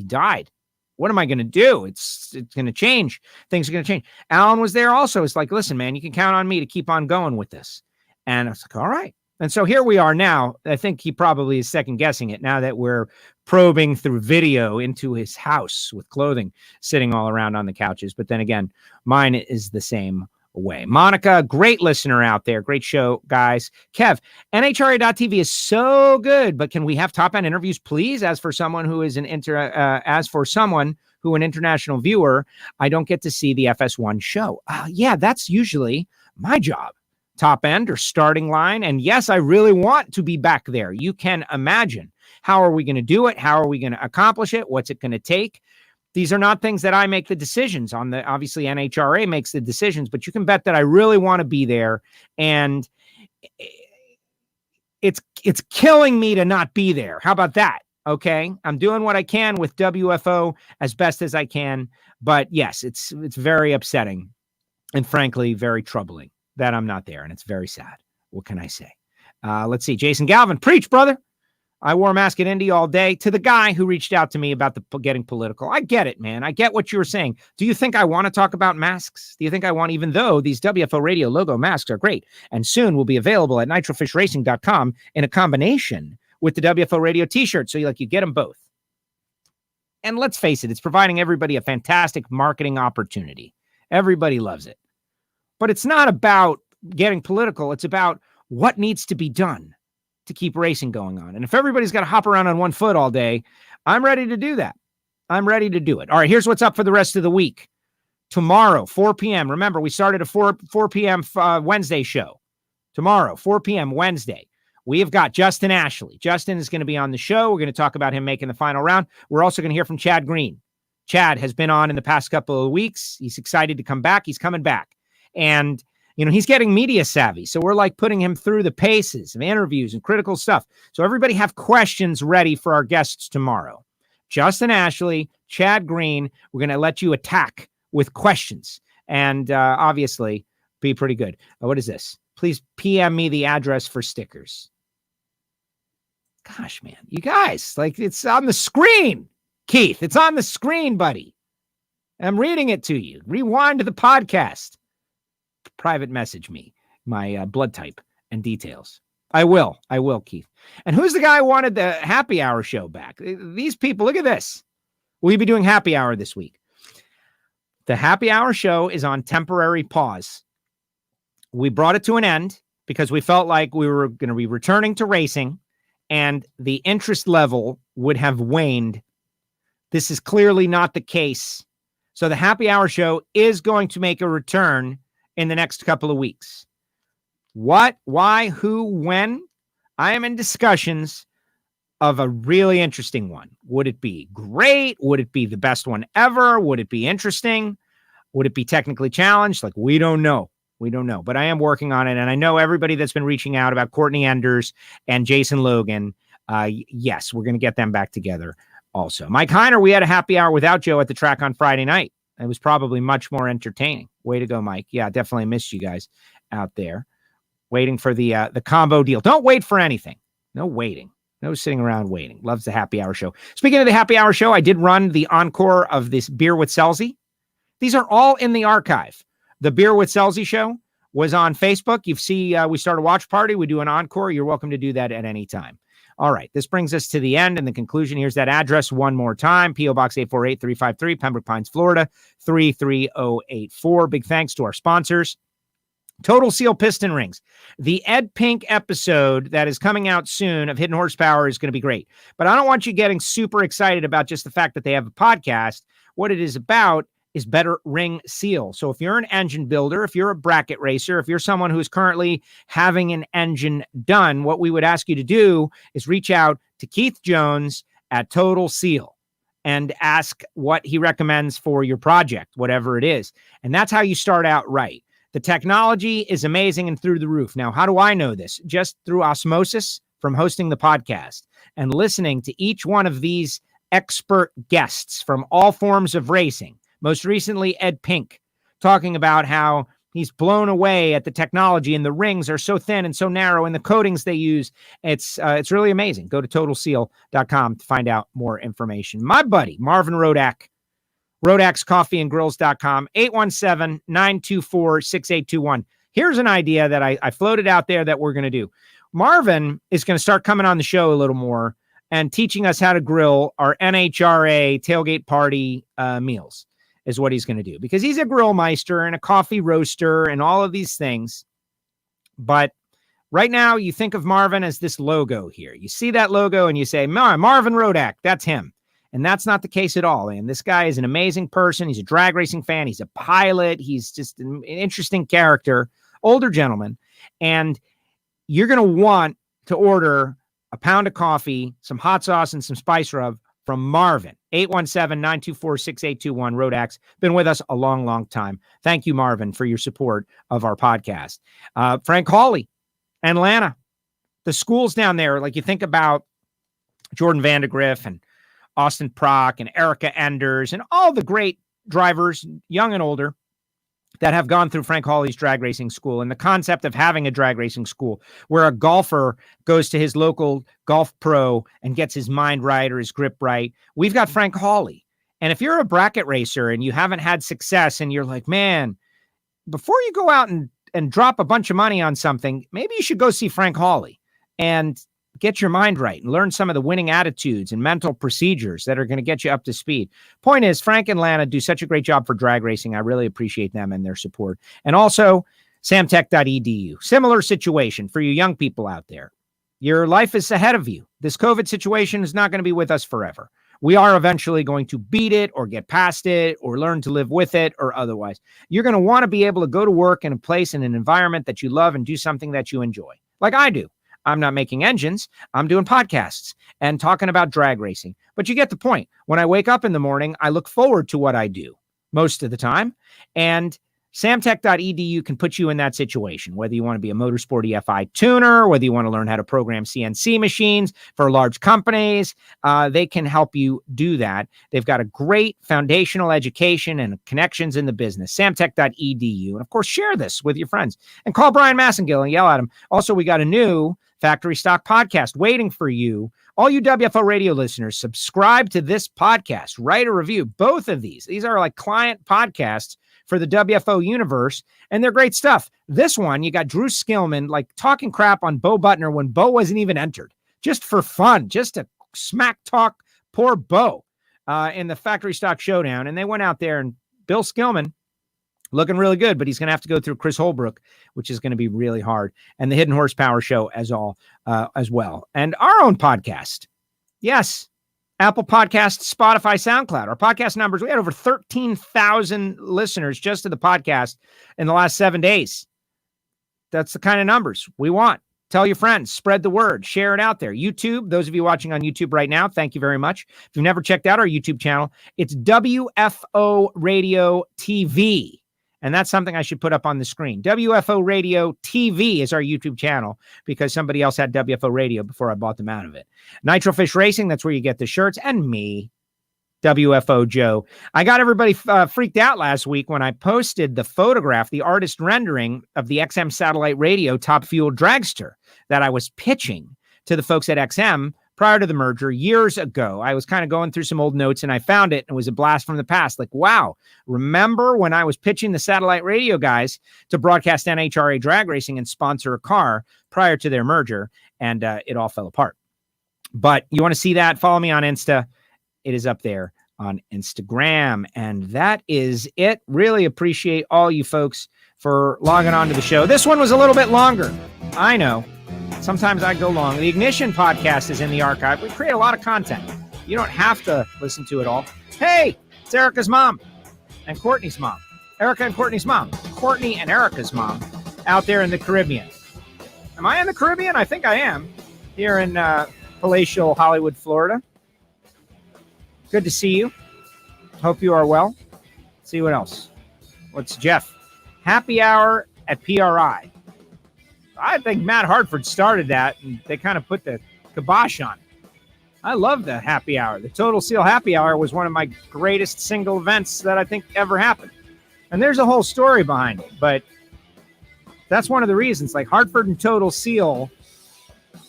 died. What am I going to do? It's going to change. Things are going to change. Alan was there also. It's like, listen, man, you can count on me to keep on going with this. And I was like, all right. And so here we are now. I think he probably is second guessing it now that we're probing through video into his house with clothing sitting all around on the couches. But then again, mine is the same way. Monica, great listener out there. Great show, guys. Kev, NHRA.TV is so good, but can we have top end interviews, please? As for someone who is an international viewer, I don't get to see the FS1 show. Yeah, that's usually my job. Top end or starting line. And yes, I really want to be back there. You can imagine. How are we going to do it? How are we going to accomplish it? What's it going to take? These are not things that I make the decisions on. Obviously NHRA makes the decisions, but you can bet that I really want to be there. And it's killing me to not be there. How about that? Okay. I'm doing what I can with WFO as best as I can. But yes, it's very upsetting and frankly, very troubling that I'm not there. And it's very sad. What can I say? Let's see. Jason Galvin, preach, brother. I wore a mask at Indy all day. To the guy who reached out to me about the getting political. I get it, man. I get what you were saying. Do you think I want to talk about masks? Do you think I want, even though these WFO radio logo masks are great and soon will be available at nitrofishracing.com in a combination with the WFO radio t-shirt. So you get them both. And let's face it, it's providing everybody a fantastic marketing opportunity. Everybody loves it. But it's not about getting political. It's about what needs to be done to keep racing going on. And if everybody's got to hop around on one foot all day, I'm ready to do that. I'm ready to do it. All right, here's what's up for the rest of the week. Tomorrow, 4 p.m. Remember, we started a 4 p.m. Wednesday show. Tomorrow, 4 p.m. Wednesday. We have got Justin Ashley. Justin is going to be on the show. We're going to talk about him making the final round. We're also going to hear from Chad Green. Chad has been on in the past couple of weeks. He's excited to come back. He's coming back. And, you know, he's getting media savvy. So we're like putting him through the paces of interviews and critical stuff. So everybody have questions ready for our guests tomorrow. Justin Ashley, Chad Green, we're going to let you attack with questions and obviously be pretty good. What is this? Please PM me the address for stickers. Gosh, man, you guys, like it's on the screen. Keith, it's on the screen, buddy. I'm reading it to you. Rewind to the podcast. Private message me my blood type and details. I will, Keith. And who's the guy who wanted the happy hour show back? These people, look at this. We'll be doing happy hour this week. The happy hour show is on temporary pause. We brought it to an end because we felt like we were going to be returning to racing and the interest level would have waned. This is clearly not the case. So the happy hour show is going to make a return in the next couple of weeks. What, why, who, when? I am in discussions of a really interesting one. Would it be great? Would it be the best one ever? Would it be interesting? Would it be technically challenged? Like, we don't know. We don't know. But I am working on it. And I know everybody that's been reaching out about Courtney Enders and Jason Logan. Yes, we're going to get them back together also. Mike Heiner, we had a happy hour without Joe at the track on Friday night. It was probably much more entertaining. Way to go, Mike. Yeah, definitely missed you guys out there. Waiting for the combo deal. Don't wait for anything. No waiting. No sitting around waiting. Loves the happy hour show. Speaking of the happy hour show, I did run the encore of this Beer with Selzy. These are all in the archive. The Beer with Selzy show was on Facebook. You see, we start a watch party. We do an encore. You're welcome to do that at any time. All right. This brings us to the end and the conclusion. Here's that address one more time. P.O. Box 848-353, Pembroke Pines, Florida, 33084. Big thanks to our sponsors. Total Seal Piston Rings. The Ed Pink episode that is coming out soon of Hidden Horsepower is going to be great. But I don't want you getting super excited about just the fact that they have a podcast. What it is about is better ring seal. So if you're an engine builder, if you're a bracket racer, if you're someone who's currently having an engine done, what we would ask you to do is reach out to Keith Jones at Total Seal and ask what he recommends for your project, whatever it is. And that's how you start out right. The technology is amazing and through the roof. Now, how do I know this? Just through osmosis from hosting the podcast and listening to each one of these expert guests from all forms of racing. Most recently, Ed Pink, talking about how he's blown away at the technology and the rings are so thin and so narrow and the coatings they use. It's really amazing. Go to TotalSeal.com to find out more information. My buddy, Marvin Rodak, RodaxCoffeeandGrills.com, 817-924-6821. Here's an idea that I floated out there that we're going to do. Marvin is going to start coming on the show a little more and teaching us how to grill our NHRA tailgate party meals. Is what he's going to do, because he's a grill meister and a coffee roaster and all of these things. But right now you think of Marvin as this logo here. You see that logo and you say, Marvin Rodak, that's him. And that's not the case at all. And this guy is an amazing person. He's a drag racing fan. He's a pilot. He's just an interesting character, older gentleman. And you're going to want to order a pound of coffee, some hot sauce, and some spice rub from Marvin. 817-924-6821. Rodax. Been with us a long, long time. Thank you, Marvin, for your support of our podcast. Frank Hawley and Lana. The schools down there, like you think about Jordan Vandegrift and Austin Prock and Erica Enders and all the great drivers, young and older, that have gone through Frank Hawley's drag racing school, and the concept of having a drag racing school where a golfer goes to his local golf pro and gets his mind right or his grip right. We've got Frank Hawley. And if you're a bracket racer and you haven't had success and you're like, man, before you go out and drop a bunch of money on something, maybe you should go see Frank Hawley and get your mind right and learn some of the winning attitudes and mental procedures that are going to get you up to speed. Point is, Frank and Lana do such a great job for drag racing. I really appreciate them and their support. And also samtech.edu. Similar situation for you young people out there. Your life is ahead of you. This COVID situation is not going to be with us forever. We are eventually going to beat it or get past it or learn to live with it or otherwise. You're going to want to be able to go to work in a place, in an environment that you love and do something that you enjoy, like I do. I'm not making engines. I'm doing podcasts and talking about drag racing. But you get the point. When I wake up in the morning, I look forward to what I do most of the time. And samtech.edu can put you in that situation, whether you want to be a motorsport EFI tuner, whether you want to learn how to program CNC machines for large companies. They can help you do that. They've got a great foundational education and connections in the business. Samtech.edu. And of course, share this with your friends and call Brian Massengill and yell at him. Also, we got a new Factory Stock podcast waiting for you. All you WFO radio listeners, subscribe to this podcast, write a review. Both of these are like client podcasts for the WFO universe, and they're great stuff. This one, you got Drew Skillman like talking crap on Bo Butner when Bo wasn't even entered, just for fun, just to smack talk poor Bo in the Factory Stock Showdown. And they went out there, and Bill Skillman looking really good, but he's going to have to go through Chris Holbrook, which is going to be really hard. And the Hidden Horsepower Show as well. And our own podcast. Yes. Apple Podcasts, Spotify, SoundCloud. Our podcast numbers, we had over 13,000 listeners just to the podcast in the last 7 days. That's the kind of numbers we want. Tell your friends, spread the word, share it out there. YouTube, those of you watching on YouTube right now, thank you very much. If you've never checked out our YouTube channel, it's WFO Radio TV. And that's something I should put up on the screen. WFO Radio TV is our YouTube channel because somebody else had WFO Radio before I bought them out of it. Nitro Fish Racing, that's where you get the shirts. And me, WFO Joe. I got everybody freaked out last week when I posted the photograph, the artist rendering of the XM Satellite Radio Top Fuel Dragster that I was pitching to the folks at XM prior to the merger years ago. I was kind of going through some old notes and I found it and it was a blast from the past. Like, wow, remember when I was pitching the satellite radio guys to broadcast NHRA drag racing and sponsor a car prior to their merger, and it all fell apart. But you want to see that? Follow me on Insta. It is up there on Instagram. And that is it. Really appreciate all you folks for logging on to the show. This one was a little bit longer. I know. Sometimes I go long. The Ignition podcast is in the archive. We create a lot of content. You don't have to listen to it all. Hey, it's Erica's mom and Courtney's mom. Erica and Courtney's mom. Courtney and Erica's mom out there in the Caribbean. Am I in the Caribbean? I think I am. Here in palatial Hollywood, Florida. Good to see you. Hope you are well. Let's see what else. What's Jeff? Happy hour at PRI. I think Matt Hartford started that, and they kind of put the kibosh on it. I love the happy hour. The Total Seal Happy Hour was one of my greatest single events that I think ever happened. And there's a whole story behind it, but that's one of the reasons. Like Hartford and Total Seal,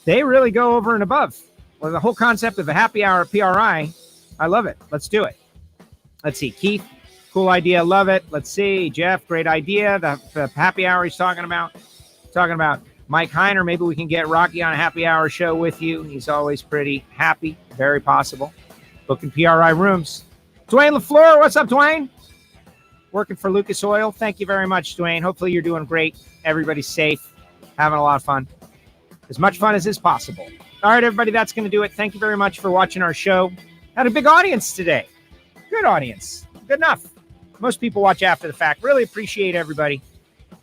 they really go over and above. Well, the whole concept of a happy hour at PRI, I love it. Let's do it. Let's see. Keith, cool idea. Love it. Let's see. Jeff, great idea. The happy hour he's talking about. Mike Heiner. Maybe we can get Rocky on a happy hour show with you. He's always pretty happy. Very possible. Booking PRI rooms. Dwayne LaFleur. What's up, Dwayne? Working for Lucas Oil. Thank you very much, Dwayne. Hopefully you're doing great. Everybody's safe. Having a lot of fun. As much fun as is possible. All right, everybody. That's going to do it. Thank you very much for watching our show. Had a big audience today. Good audience. Good enough. Most people watch after the fact. Really appreciate everybody.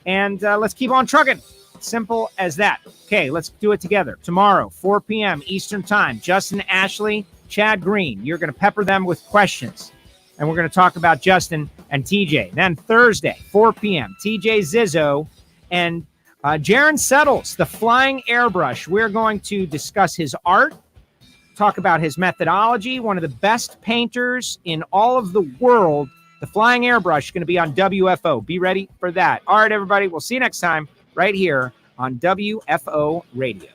And let's keep on trucking. Simple as that. Okay, let's do it together. Tomorrow, 4 p.m. Eastern Time, Justin Ashley, Chad Green. You're going to pepper them with questions. And we're going to talk about Justin and TJ. Then Thursday, 4 p.m., TJ Zizzo and Jaron Settles, the flying airbrush. We're going to discuss his art, talk about his methodology, one of the best painters in all of the world. The flying airbrush is going to be on WFO. Be ready for that. All right, everybody. We'll see you next time right here on WFO Radio.